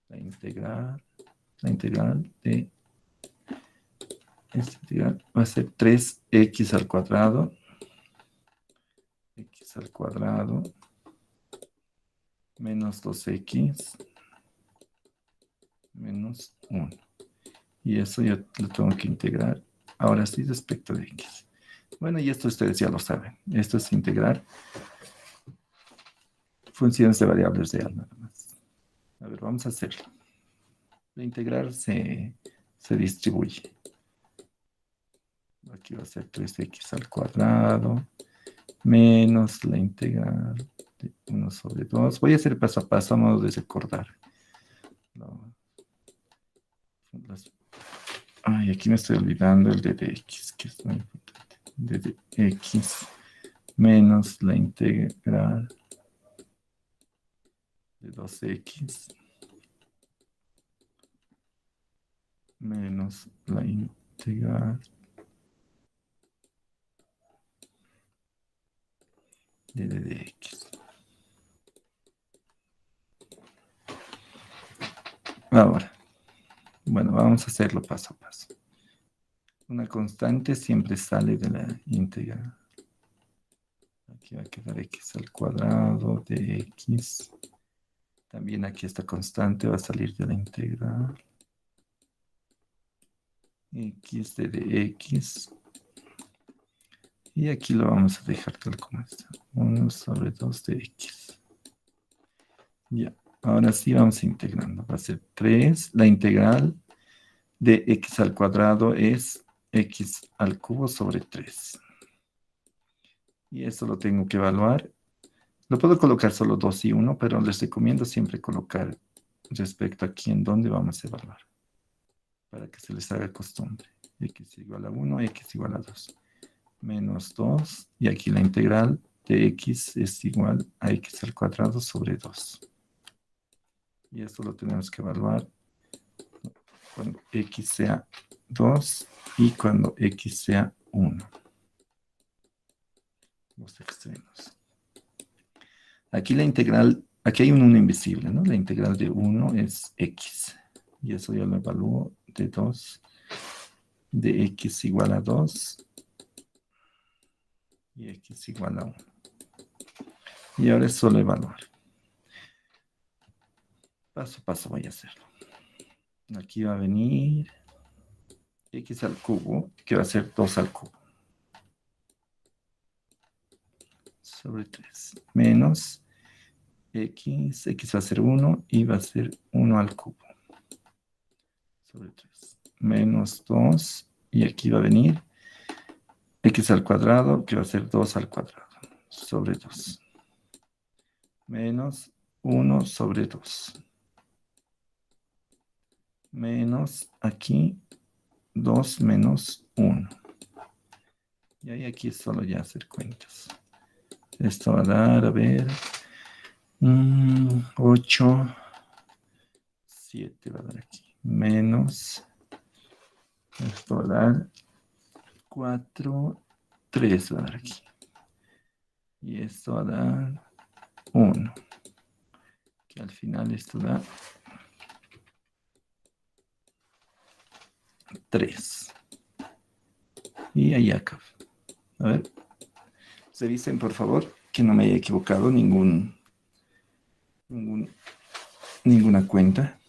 La integral de esta integral va a ser 3x al cuadrado. X al cuadrado menos 2x menos 1. Y eso yo lo tengo que integrar ahora sí respecto de x. Bueno, y esto ustedes ya lo saben. Esto es integrar funciones de variables real nada más. A ver, vamos a hacerlo. La integral se distribuye. Aquí va a ser 3x al cuadrado menos la integral de 1 sobre 2. Voy a hacer paso a paso a modo de recordar. Ay, aquí me estoy olvidando el d de x, que es muy importante. D de x menos la integral de 2x menos la integral de d de x. Ahora, bueno, vamos a hacerlo paso a paso. Una constante siempre sale de la integral. Aquí va a quedar x al cuadrado de x. También aquí esta constante va a salir de la integral. X de x. Y aquí lo vamos a dejar tal como está. 1 sobre 2 de x. Ya, ahora sí vamos integrando. Va a ser 3. La integral de x al cuadrado es x al cubo sobre 3. Y esto lo tengo que evaluar. Lo puedo colocar solo 2 y 1, pero les recomiendo siempre colocar respecto aquí en donde vamos a evaluar. Para que se les haga costumbre. X igual a 1, x igual a 2. Menos 2. Y aquí la integral de x es igual a x al cuadrado sobre 2. Y esto lo tenemos que evaluar cuando x sea 2 y cuando x sea 1. Los extremos. Aquí la integral, aquí hay un 1 invisible, ¿no? La integral de 1 es x. Y eso yo lo evalúo de 2. De x igual a 2. Y x igual a 1. Y ahora es solo evaluar. Paso a paso voy a hacerlo. Aquí va a venir x al cubo, que va a ser 2 al cubo. Sobre 3. Menos x va a ser 1 y va a ser 1 al cubo. sobre 3. Menos 2. Y aquí va a venir x al cuadrado, que va a ser 2 al cuadrado, sobre 2. Menos 1 sobre 2. Menos aquí 2 menos 1. Y ahí aquí es solo ya hacer cuentas. Esto va a dar, a ver, 8, 7 va a dar aquí. Menos, esto va a dar 4, 3 va a dar aquí. Y esto va a dar 1. Que al final esto da 3. Y ahí acaba. A ver. Revisen, por favor, que no me haya equivocado ninguna cuenta.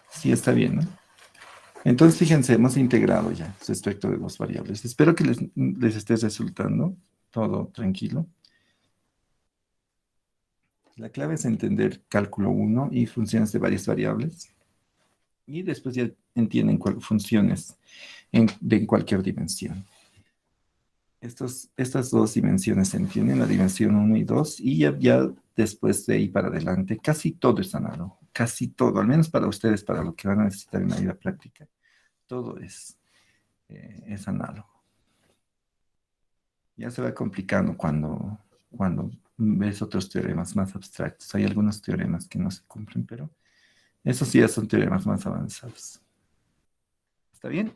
Sí, está bien, ¿no? Entonces, fíjense, hemos integrado ya respecto de dos variables. Espero que les esté resultando todo tranquilo. La clave es entender cálculo 1 y funciones de varias variables. Y después ya entienden funciones de cualquier dimensión. Estas dos dimensiones se entienden, la dimensión 1 y 2, y ya después de ahí para adelante, casi todo es análogo. Casi todo, al menos para ustedes, para lo que van a necesitar en la vida práctica. Todo es análogo. Ya se va complicando cuando ves otros teoremas más abstractos. Hay algunos teoremas que no se cumplen, pero esos sí ya son teoremas más avanzados. ¿Está bien?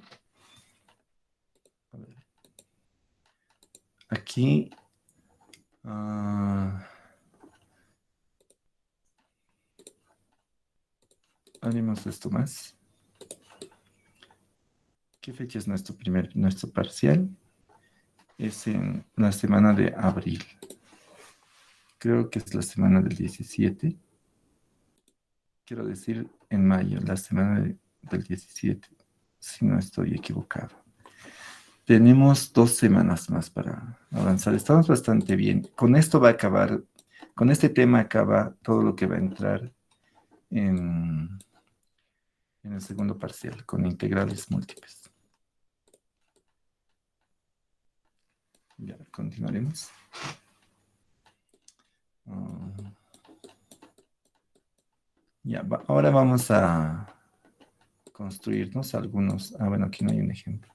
A ver. Aquí haremos esto más. ¿Qué fecha es nuestro parcial? Es en la semana de abril. Creo que es la semana del 17. Quiero decir en mayo, la semana del 17, si no estoy equivocado. Tenemos 2 semanas más para avanzar. Estamos bastante bien. Con esto va a acabar, con este tema acaba todo lo que va a entrar en el segundo parcial, con integrales múltiples. Ya, continuaremos. Ya, ahora vamos a construirnos algunos. Bueno, aquí no hay un ejemplo.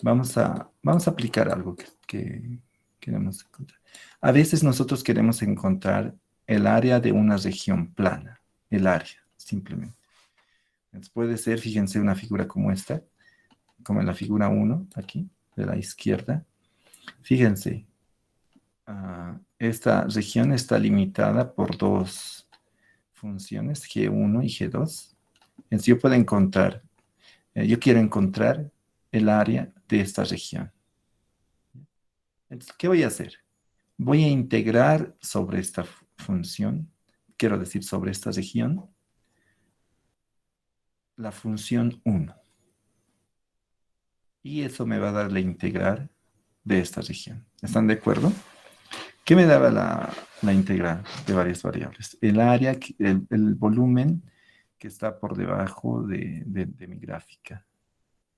Vamos a aplicar algo que queremos encontrar. A veces nosotros queremos encontrar el área de una región plana. El área, simplemente. Entonces puede ser, fíjense, una figura como esta, como en la figura 1, aquí, de la izquierda. Fíjense, esta región está limitada por dos funciones, G1 y G2. Entonces yo puedo encontrar, yo quiero encontrar el área de esta región. Entonces, ¿qué voy a hacer? Voy a integrar sobre esta función, quiero decir sobre esta región, la función 1. Y eso me va a dar la integral de esta región. ¿Están de acuerdo? ¿Qué me daba la integral de varias variables? El área, el volumen que está por debajo de mi gráfica,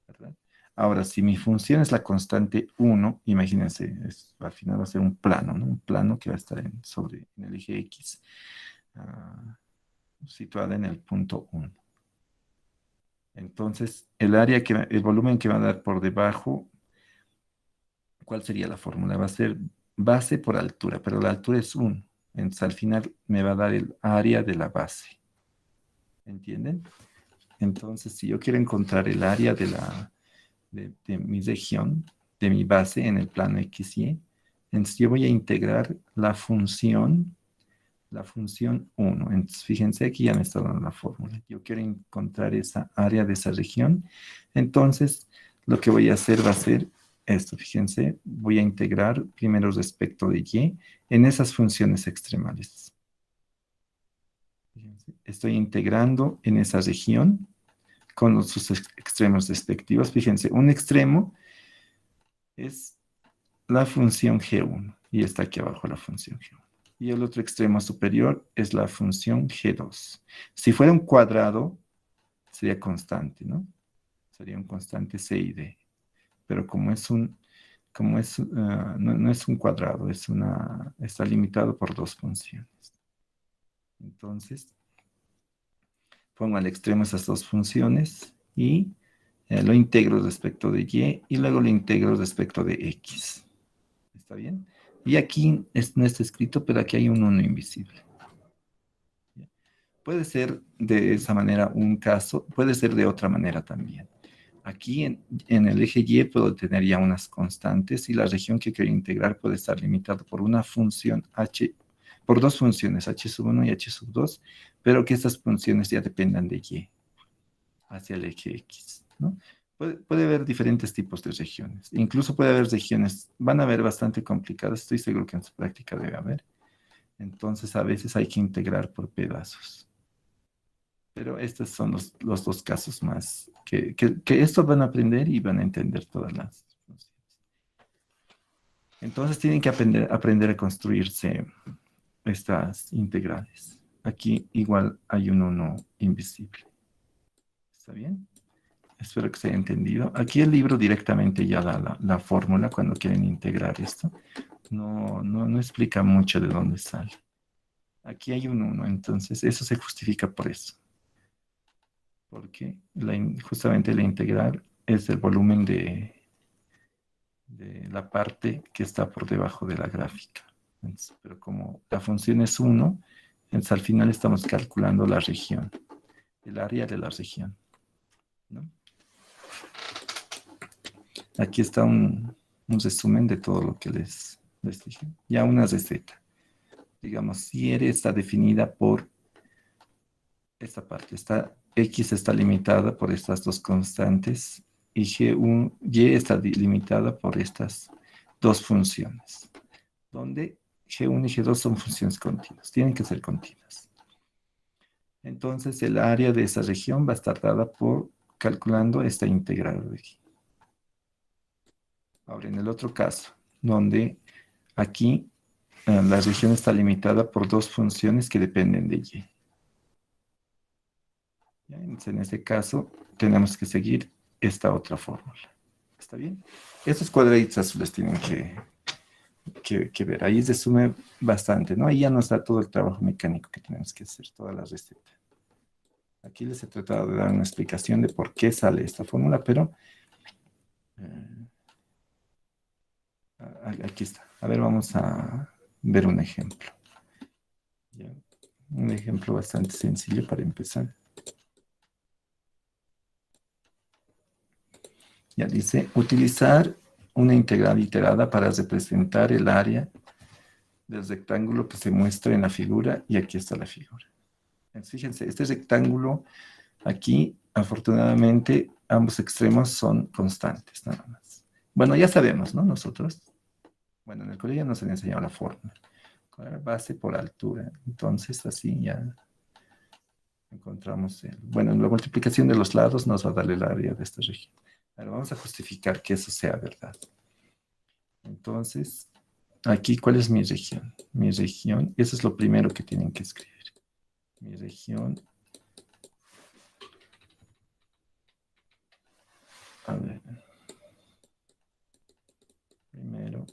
¿verdad? Ahora, si mi función es la constante 1, imagínense, al final va a ser un plano, ¿no? Un plano que va a estar en el eje X, situada en el punto 1. Entonces, el volumen que va a dar por debajo, ¿cuál sería la fórmula? Va a ser base por altura, pero la altura es 1. Entonces, al final me va a dar el área de la base. ¿Entienden? Entonces, si yo quiero encontrar el área de mi región, de mi base en el plano XY, entonces yo voy a integrar la función 1. Entonces, fíjense, aquí ya me está dando la fórmula. Yo quiero encontrar esa área de esa región. Entonces, lo que voy a hacer va a ser esto. Fíjense, voy a integrar primero respecto de Y en esas funciones extremales. Fíjense, estoy integrando en esa región con sus extremos respectivos. Fíjense, un extremo es la función G1 y está aquí abajo la función G1. Y el otro extremo superior es la función G2. Si fuera un cuadrado, sería constante, ¿no? Sería un constante C y D. Pero no es un cuadrado, está limitado por dos funciones. Entonces, pongo al extremo esas dos funciones y lo integro respecto de Y luego lo integro respecto de X. ¿Está bien? Y aquí no está escrito, pero aquí hay un 1 invisible. Puede ser de esa manera un caso, puede ser de otra manera también. Aquí en el eje Y puedo tener ya unas constantes y la región que quiero integrar puede estar limitada por una función h, por dos funciones, h sub 1 y h sub 2, pero que estas funciones ya dependan de Y hacia el eje X, ¿no? Puede haber diferentes tipos de regiones. Incluso puede haber regiones, van a haber bastante complicadas, estoy seguro que en su práctica debe haber. Entonces a veces hay que integrar por pedazos. Pero estos son los dos casos más que estos van a aprender y van a entender todas las funciones. Entonces tienen que aprender a construirse estas integrales. Aquí igual hay un 1 invisible. ¿Está bien? Espero que se haya entendido. Aquí el libro directamente ya da la fórmula cuando quieren integrar esto. No explica mucho de dónde sale. Aquí hay un 1, entonces eso se justifica por eso. Porque justamente la integral es el volumen de la parte que está por debajo de la gráfica. Entonces, pero como la función es 1, entonces al final estamos calculando la región, el área de la región, ¿no? Aquí está un resumen de todo lo que les dije. Ya una receta. Digamos, si R está definida por esta parte. X está limitada por estas dos constantes y Y está limitada por estas dos funciones, donde G1 y G2 son funciones continuas, tienen que ser continuas. Entonces el área de esa región va a estar dada por calculando esta integral de aquí. Ahora en el otro caso, donde aquí la región está limitada por dos funciones que dependen de Y. Entonces, en este caso, tenemos que seguir esta otra fórmula. ¿Está bien? Estos cuadraditos azules tienen que ver. Ahí se sume bastante, ¿no? Ahí ya nos da todo el trabajo mecánico que tenemos que hacer, toda la receta. Aquí les he tratado de dar una explicación de por qué sale esta fórmula, pero aquí está. A ver, vamos a ver un ejemplo. ¿Ya? Un ejemplo bastante sencillo para empezar. Ya dice, utilizar una integral iterada para representar el área del rectángulo que se muestra en la figura, y aquí está la figura. Entonces, fíjense, este rectángulo aquí, afortunadamente, ambos extremos son constantes, nada más. Bueno, ya sabemos, ¿no? Nosotros, bueno, en el colegio nos han enseñado la fórmula. Base por altura. Entonces, así ya encontramos bueno, la multiplicación de los lados nos va a dar el área de esta región. Ahora vamos a justificar que eso sea verdad. Entonces, aquí, ¿cuál es mi región? Mi región, eso es lo primero que tienen que escribir. Mi región, a ver, primero,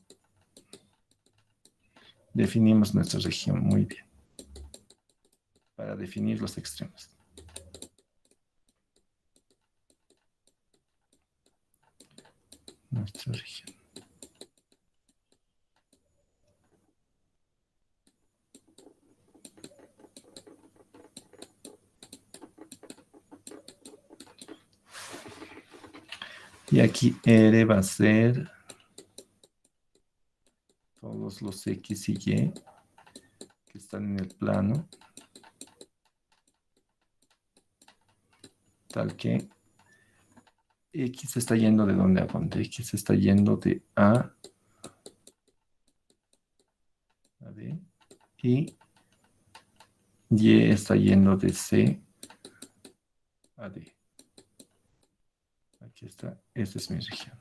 definimos nuestra región, muy bien, para definir los extremos. Nuestra región. Y aquí R va a ser todos los X y Y que están en el plano, tal que X está yendo de dónde a dónde. X está yendo de A a D y Y está yendo de C a D. Aquí está, esta es mi región.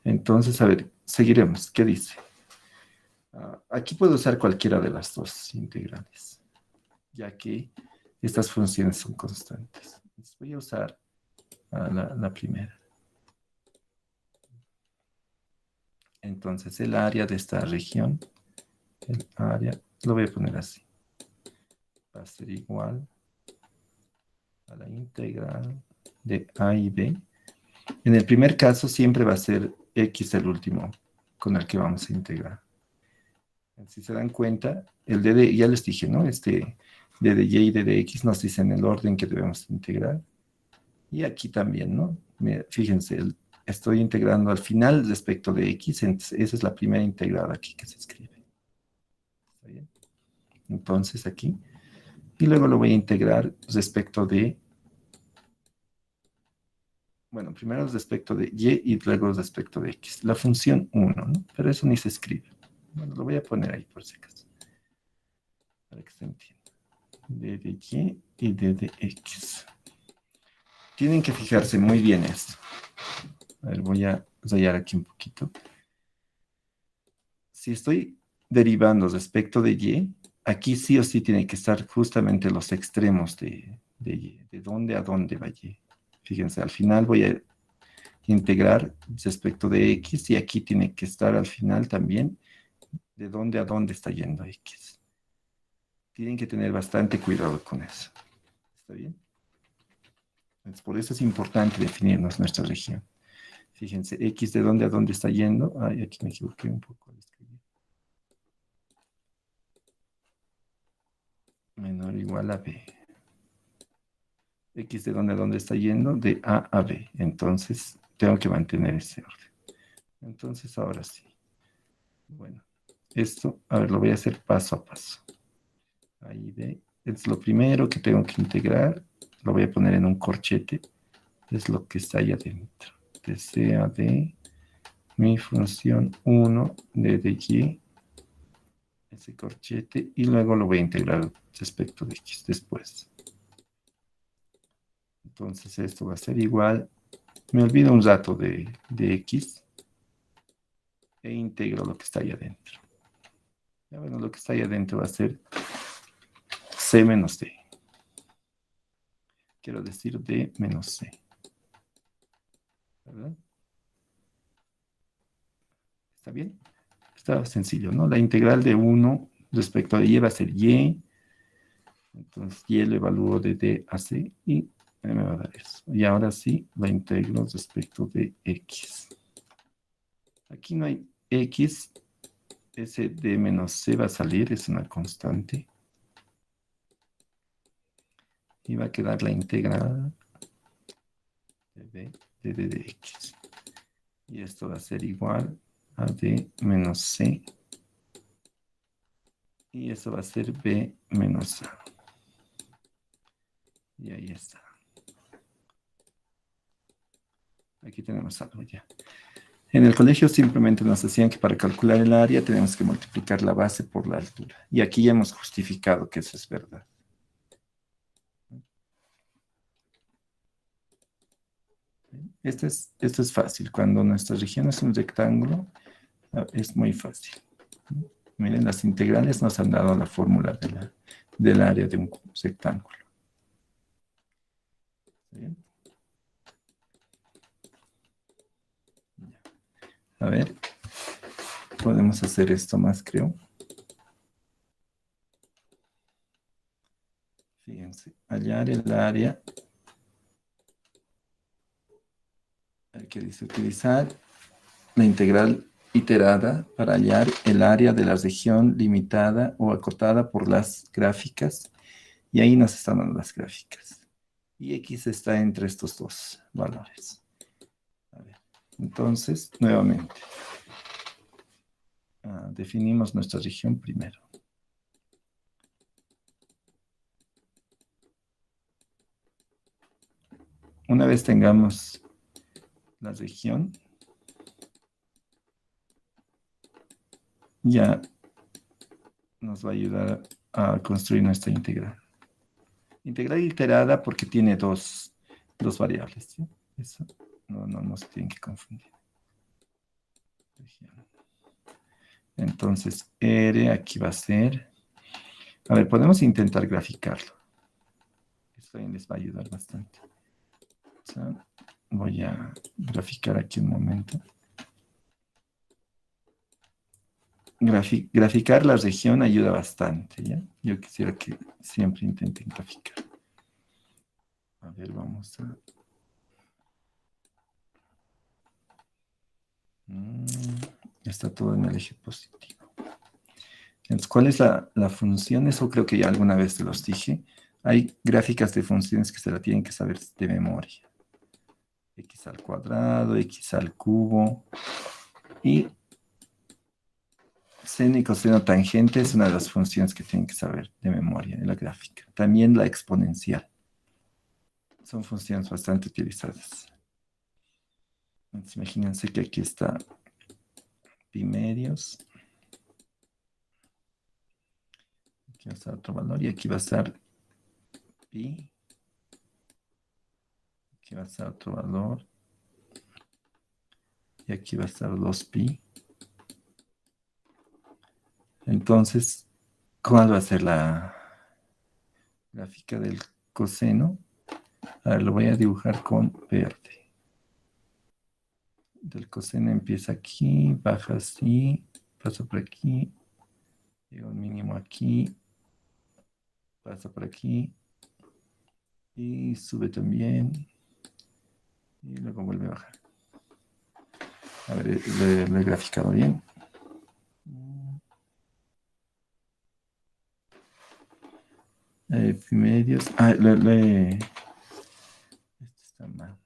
Entonces, a ver, seguiremos. ¿Qué dice? Aquí puedo usar cualquiera de las dos integrales, ya que estas funciones son constantes. Entonces voy a usar la primera. Entonces el área de esta región, el área, lo voy a poner así. Va a ser igual a la integral de A y B. En el primer caso siempre va a ser X el último con el que vamos a integrar. Si se dan cuenta, el d de, ya les dije, ¿no? D de y y d de x nos dicen el orden que debemos integrar. Y aquí también, ¿no? Fíjense, estoy integrando al final respecto de x, entonces esa es la primera integrada aquí que se escribe. ¿Está bien? Entonces aquí, y luego lo voy a integrar respecto de, bueno, primero respecto de y luego respecto de x. La función 1, ¿no? Pero eso ni se escribe. Bueno, lo voy a poner ahí por si acaso, para que se entienda. D de y y d de x. Tienen que fijarse muy bien esto. A ver, voy a rayar aquí un poquito. Si estoy derivando respecto de y, aquí sí o sí tiene que estar justamente los extremos de y. ¿De dónde a dónde va y? Fíjense, al final voy a integrar respecto de x y aquí tiene que estar al final también de dónde a dónde está yendo x. Tienen que tener bastante cuidado con eso. ¿Está bien? Entonces, por eso es importante definirnos nuestra región. Fíjense, x de dónde a dónde está yendo. Ay, aquí me equivoqué un poco al escribir. Menor o igual a b. X de dónde a dónde está yendo, de A a B. Entonces, tengo que mantener ese orden. Entonces, ahora sí. Bueno, esto, a ver, lo voy a hacer paso a paso. Ahí B, es lo primero que tengo que integrar. Lo voy a poner en un corchete. Es lo que está ahí adentro. De C a D, mi función 1 de y, ese corchete, y luego lo voy a integrar respecto de x después. Entonces esto va a ser igual, me olvido un rato de x, e integro lo que está ahí adentro. Ya bueno, lo que está ahí adentro va a ser c menos d. Quiero decir d menos c. ¿Verdad? ¿Está bien? Está sencillo, ¿no? La integral de 1 respecto a y va a ser y. Entonces y lo evalúo de d a c y me va a dar eso. Y ahora sí, la integro respecto de x. Aquí no hay x. Ese d menos c va a salir, es una constante. Y va a quedar la integral de b de d de x. Y esto va a ser igual a d menos c. Y eso va a ser b menos a. Y ahí está. Aquí tenemos algo ya. En el colegio simplemente nos decían que para calcular el área tenemos que multiplicar la base por la altura. Y aquí ya hemos justificado que eso es verdad. Esto es fácil. Cuando nuestra región es un rectángulo, es muy fácil. Miren, las integrales nos han dado la fórmula del área de un rectángulo. ¿Bien? A ver, podemos hacer esto más, creo. Fíjense, hallar el área. Que dice utilizar la integral iterada para hallar el área de la región limitada o acotada por las gráficas. Y ahí nos están dando las gráficas. Y x está entre estos dos valores. A ver, entonces, nuevamente, definimos nuestra región primero. Una vez tengamos la región, ya nos va a ayudar a construir nuestra integral. Integral iterada porque tiene dos variables, ¿sí? Eso no se tienen que confundir. Entonces, R aquí va a ser... A ver, podemos intentar graficarlo. Eso también les va a ayudar bastante. O sea, voy a graficar aquí un momento. Graficar la región ayuda bastante, ¿ya? Yo quisiera que siempre intenten graficar. A ver, vamos a... Está todo en el eje positivo. Entonces, ¿cuál es la función? Eso creo que ya alguna vez te los dije. Hay gráficas de funciones que se la tienen que saber de memoria. X al cuadrado, X al cubo. Y seno y coseno tangente es una de las funciones que tienen que saber de memoria en la gráfica. También la exponencial. Son funciones bastante utilizadas. Entonces, imagínense que aquí está pi medios. Aquí va a estar otro valor y aquí va a estar pi. Aquí va a estar otro valor. Y aquí va a estar 2pi. Entonces, ¿cuál va a ser la gráfica del coseno? A ver, lo voy a dibujar con verde. Del coseno empieza aquí, baja así, pasa por aquí, llega un mínimo aquí, pasa por aquí y sube también y luego vuelve a bajar. A ver, lo he graficado bien. Medios. Este está mal.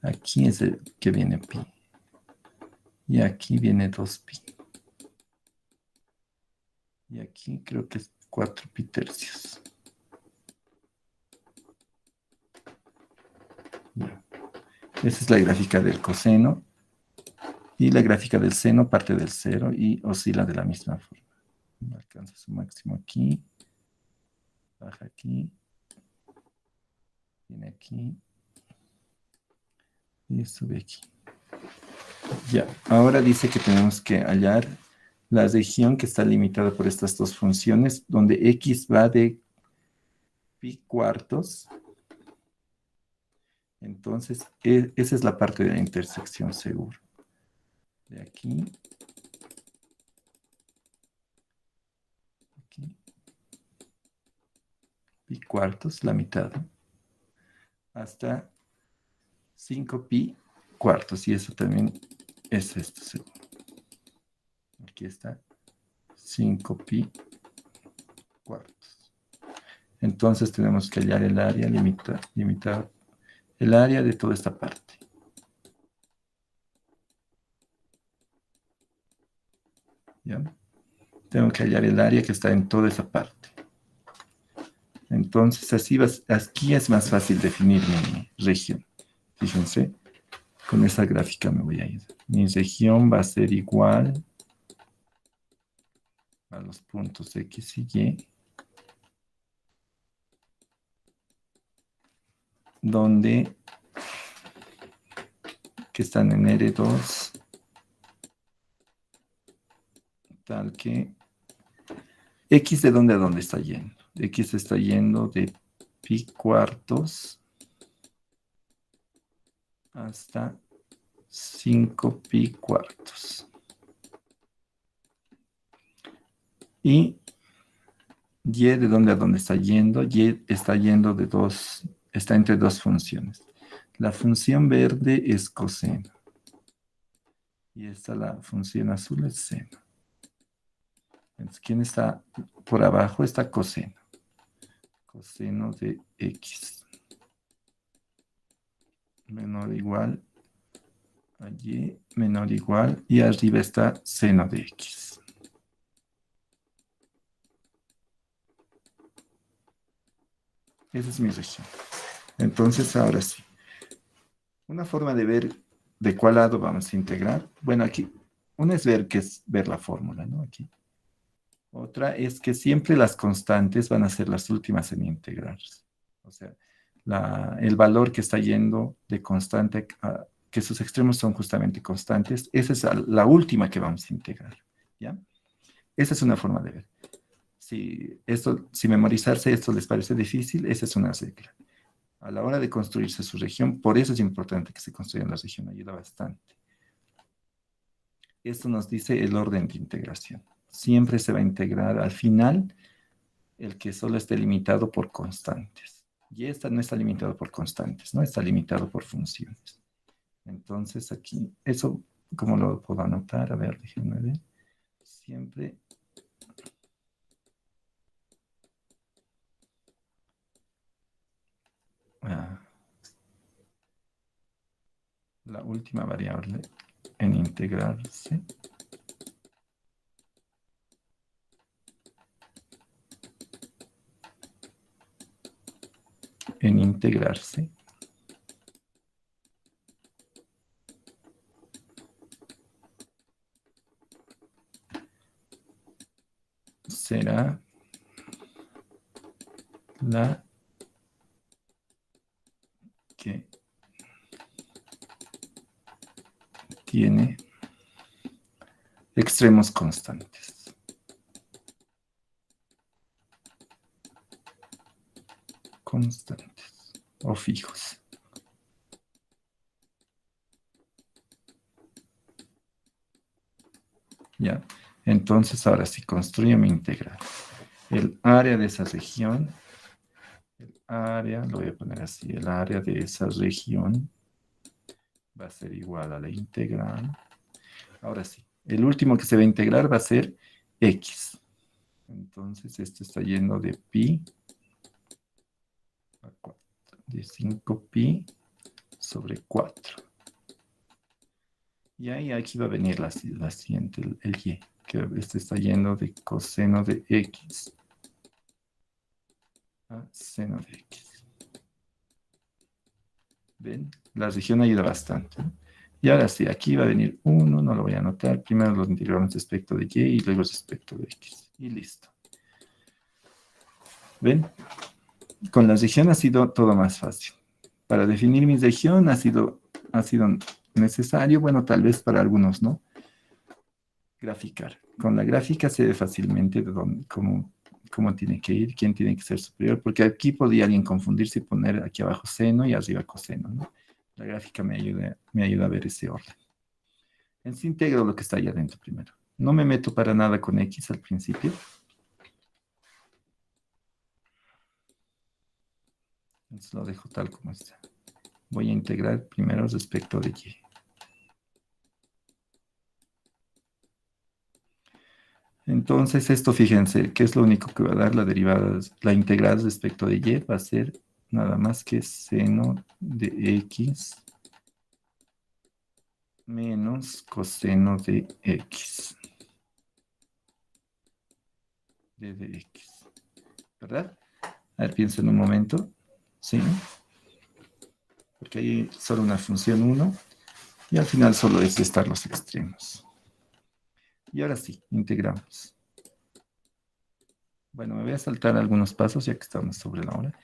Aquí es el que viene pi. Y aquí viene 2pi. Y aquí creo que es 4pi tercios. Ya. Esa es la gráfica del coseno. Y la gráfica del seno parte del 0 y oscila de la misma forma. Alcanza su máximo aquí. Baja aquí. Viene aquí. Y sube aquí. Ya, ahora dice que tenemos que hallar la región que está limitada por estas dos funciones, donde x va de pi cuartos. Entonces, esa es la parte de la intersección seguro. De aquí. Aquí. Pi cuartos, la mitad. Hasta 5pi cuartos. Y eso también es esto seguro. Aquí está 5pi cuartos. Entonces tenemos que hallar el área limitada. El área de toda esta parte. ¿Ya? Tengo que hallar el área que está en toda esa parte. Entonces, aquí es más fácil definir mi región. Fíjense, con esa gráfica me voy a ir. Mi región va a ser igual a los puntos X y Y, donde que están en R2, tal que X de dónde a dónde está yendo. X está yendo de pi cuartos hasta 5pi cuartos. Y Y de dónde a dónde está yendo. Y está yendo está entre dos funciones. La función verde es coseno. Y la función azul es seno. Entonces, ¿quién está por abajo? Está coseno. Coseno de X. Menor o igual a Y, menor o igual. Y arriba está seno de X. Esa es mi región. Entonces, ahora sí. Una forma de ver de cuál lado vamos a integrar. Bueno, aquí, una es ver la fórmula, ¿no? Aquí. Otra es que siempre las constantes van a ser las últimas en integrarse. O sea, el valor que está yendo de constante que sus extremos son justamente constantes. Esa es la última que vamos a integrar, ¿ya? Esa es una forma de ver. Si memorizarse esto les parece difícil, esa es una regla. A la hora de construirse su región, por eso es importante que se construya la región, ayuda bastante. Esto nos dice el orden de integración. Siempre se va a integrar al final el que solo esté limitado por constantes. Y esta no está limitado por constantes, no está limitado por funciones. Entonces aquí, eso, ¿cómo lo puedo anotar? A ver, déjenme ver. Siempre la última variable en integrarse será la que tiene extremos constantes. Constantes o fijos. Ya. Entonces, ahora sí, construyo mi integral. El área de esa región, lo voy a poner así, el área de esa región va a ser igual a la integral. Ahora sí, el último que se va a integrar va a ser x. Entonces, esto está yendo de pi a 4, de 5pi sobre 4. Y ahí aquí va a venir la siguiente, el y, que este está yendo de coseno de x a seno de x. ¿Ven? La región ayuda bastante, ¿no? Y ahora sí, aquí va a venir 1, no lo voy a anotar. Primero lo integramos respecto de y y luego respecto de x. Y listo. ¿Ven? Con la región ha sido todo más fácil. Para definir mi región ha sido necesario, bueno, tal vez para algunos, ¿no? Graficar. Con la gráfica se ve fácilmente cómo tiene que ir, quién tiene que ser superior, porque aquí podría alguien confundirse y poner aquí abajo seno y arriba coseno, ¿no? La gráfica me ayuda a ver ese orden. Entonces integro lo que está allá adentro primero. No me meto para nada con x al principio. Entonces lo dejo tal como está. Voy a integrar primero respecto de y. Entonces esto, fíjense, ¿qué es lo único que va a dar la derivada? La integral respecto de y va a ser nada más que seno de x menos coseno de x. De x. ¿Verdad? A ver, piensen un momento. ¿Sí? Porque hay solo una función 1 y al final solo es estar los extremos. Y ahora sí, integramos. Bueno, me voy a saltar algunos pasos ya que estamos sobre la hora.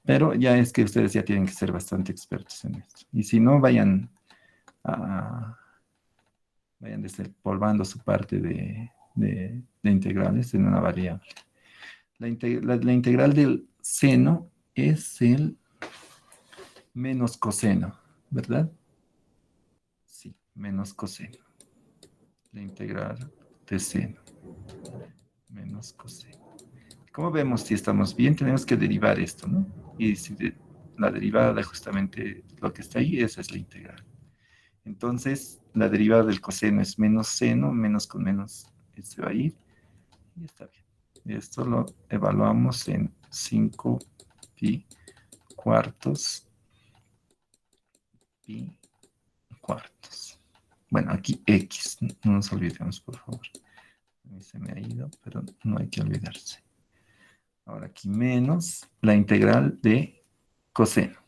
Pero ya es que ustedes ya tienen que ser bastante expertos en esto. Y si no, vayan desempolvando su parte de integrales en una variable. La integral del seno es el menos coseno, ¿verdad? Sí, menos coseno. La integral de seno menos coseno. Como vemos, si estamos bien, tenemos que derivar esto, ¿no? Y si la derivada de justamente lo que está ahí, esa es la integral. Entonces, la derivada del coseno es menos seno, menos con menos se va a ir, y está bien. Esto lo evaluamos en 5 pi cuartos. Pi cuartos. Bueno, aquí x, no nos olvidemos, por favor. A mí se me ha ido, pero no hay que olvidarse. Ahora aquí menos la integral de coseno.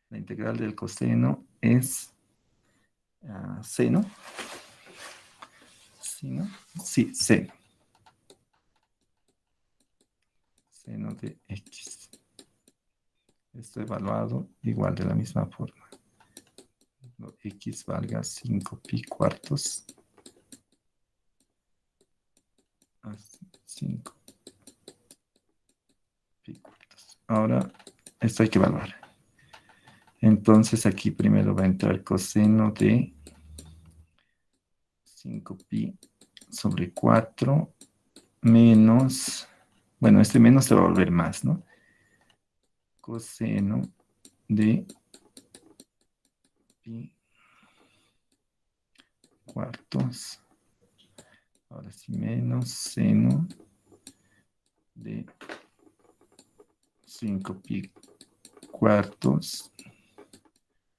La integral del coseno es seno. ¿Seno? Sí, seno. Seno de x. Esto evaluado igual de la misma forma. cuando x valga 5pi cuartos. 5 pi cuartos. Ahora, esto hay que evaluar. Entonces aquí primero va a entrar coseno de 5pi sobre 4 menos, bueno, este menos se va a volver más, ¿no? Coseno de pi cuartos. Ahora sí, menos seno de 5pi cuartos.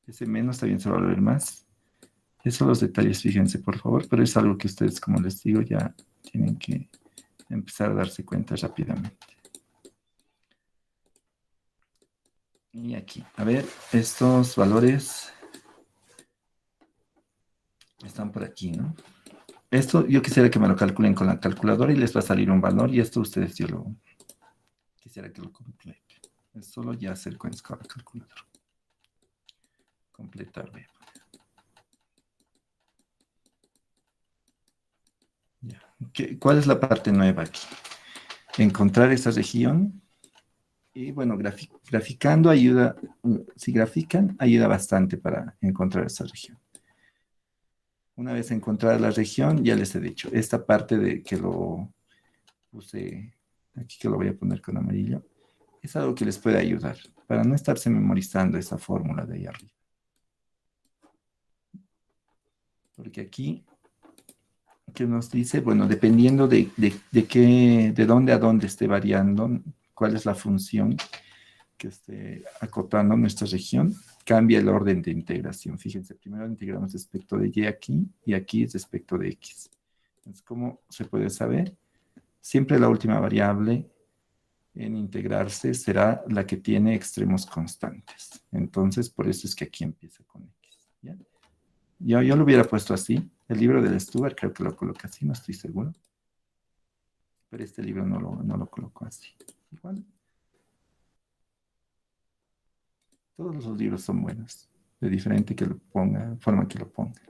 Ese menos también se va a volver más. Esos son los detalles, fíjense, por favor, pero es algo que ustedes, como les digo, ya tienen que empezar a darse cuenta rápidamente. Y aquí, a ver, estos valores están por aquí, ¿no? Esto yo quisiera que me lo calculen con la calculadora y les va a salir un valor y esto ustedes yo lo quisiera que lo completen. Es solo ya hacer cuentas con la calculadora. Completar, voy a poner. Ya. ¿Cuál es la parte nueva aquí? Encontrar esa región. Y bueno, graficando ayuda, si grafican, ayuda bastante para encontrar esa región. Una vez encontrada la región, ya les he dicho, esta parte de que lo puse, aquí que lo voy a poner con amarillo, es algo que les puede ayudar, para no estarse memorizando esa fórmula de ahí arriba. Porque aquí, ¿qué nos dice? Bueno, dependiendo de dónde a dónde esté variando, cuál es la función que esté acotando nuestra región, cambia el orden de integración. Fíjense, primero integramos respecto de y aquí es respecto de x. Entonces, ¿cómo se puede saber? Siempre la última variable en integrarse será la que tiene extremos constantes. Entonces, por eso es que aquí empieza con x. ¿Ya? Yo lo hubiera puesto así. El libro del Stuart creo que lo coloca así, no estoy seguro. Pero este libro no lo colocó así. Igual. Todos los libros son buenos, de diferente que lo ponga, forma que lo ponga.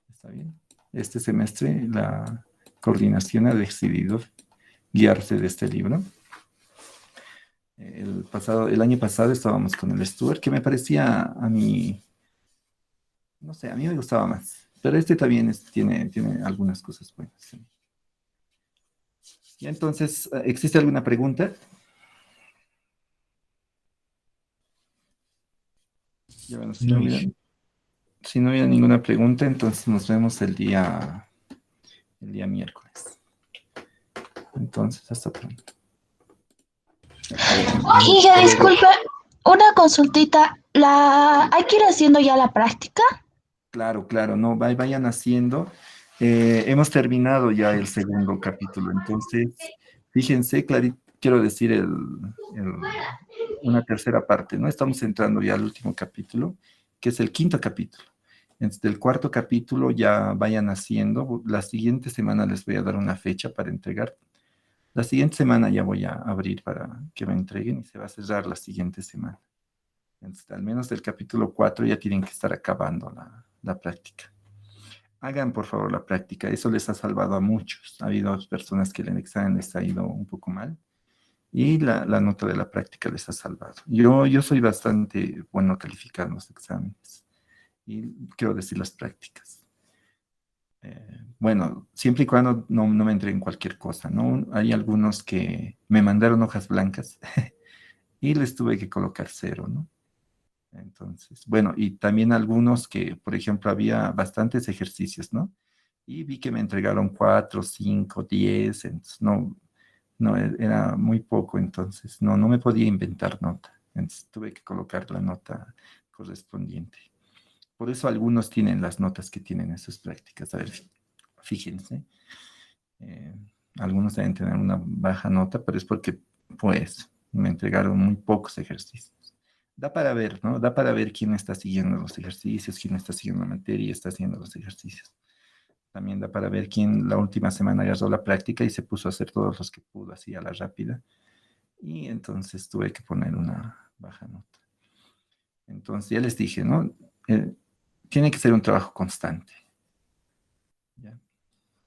¿Está bien? Este semestre la coordinación ha decidido guiarse de este libro. El año pasado estábamos con el Stuart, que me parecía a mí, no sé, a mí me gustaba más. Pero este también tiene algunas cosas buenas. ¿Sí? Y entonces, ¿existe alguna pregunta? Ya, bueno, si no hubiera ninguna pregunta, entonces nos vemos el día miércoles. Entonces, hasta pronto. Oiga, disculpe, una consultita. ¿Hay que ir haciendo ya la práctica? Claro, no, vayan haciendo. Hemos terminado ya el segundo capítulo, entonces, fíjense, quiero decir una tercera parte, ¿no? Estamos entrando ya al último capítulo, que es el quinto capítulo. Entonces, del cuarto capítulo ya vayan haciendo. La siguiente semana les voy a dar una fecha para entregar. La siguiente semana ya voy a abrir para que me entreguen y se va a cerrar la siguiente semana. Entonces, al menos del capítulo 4 ya tienen que estar acabando la práctica. Hagan, por favor, la práctica. Eso les ha salvado a muchos. Ha habido personas que el examen les ha ido un poco mal y la nota de la práctica les ha salvado. Yo soy bastante bueno calificando los exámenes y quiero decir las prácticas. Bueno, siempre y cuando no me entreguen cualquier cosa, ¿no? Hay algunos que me mandaron hojas blancas y les tuve que colocar 0, ¿no? Entonces, bueno, y también algunos que, por ejemplo, había bastantes ejercicios, ¿no? Y vi que me entregaron 4, 5, 10, entonces no, era muy poco, entonces no me podía inventar nota. Entonces tuve que colocar la nota correspondiente. Por eso algunos tienen las notas que tienen esas prácticas. A ver, fíjense. eh, algunos deben tener una baja nota, pero es porque, pues, me entregaron muy pocos ejercicios. Da para ver, ¿no? Da para ver quién está siguiendo los ejercicios, quién está siguiendo la materia y está haciendo los ejercicios. También da para ver quién la última semana agarró la práctica y se puso a hacer todos los que pudo, así a la rápida. Y entonces tuve que poner una baja nota. Entonces ya les dije, ¿no? tiene que ser un trabajo constante. ¿Ya?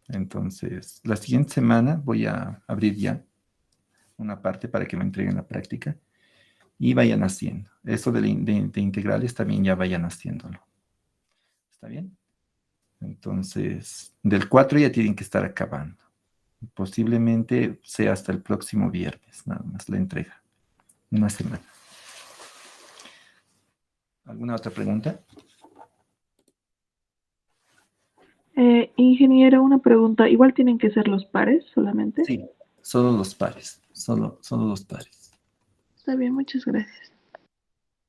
Entonces, la siguiente semana voy a abrir ya una parte para que me entreguen la práctica y vayan haciendo. Eso de integrales también ya vayan haciéndolo. ¿Está bien? Entonces, del 4 ya tienen que estar acabando. Posiblemente sea hasta el próximo viernes, nada más la entrega. Una semana. ¿Alguna otra pregunta? Ingeniero, una pregunta. ¿Igual tienen que ser los pares solamente? Sí, solo los pares. Solo los pares. Está bien, muchas gracias.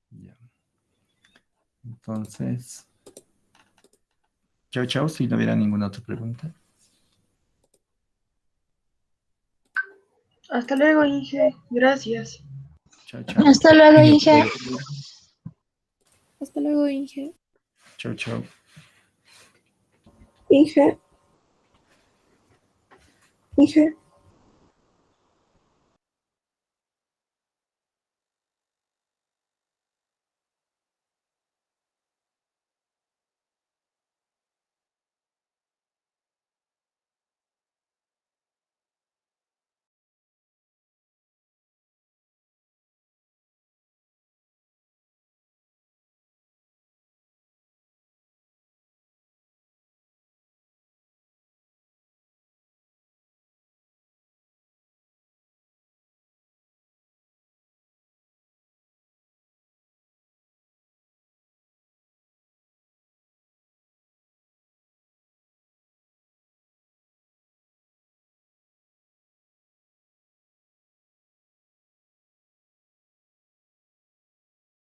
Ya. Entonces, chao, chao, si no hubiera ninguna otra pregunta. Hasta luego, Inge. Gracias. Chao, chao. Hasta luego, Inge. Hasta luego, Inge. Chao, chao. Inge. Inge.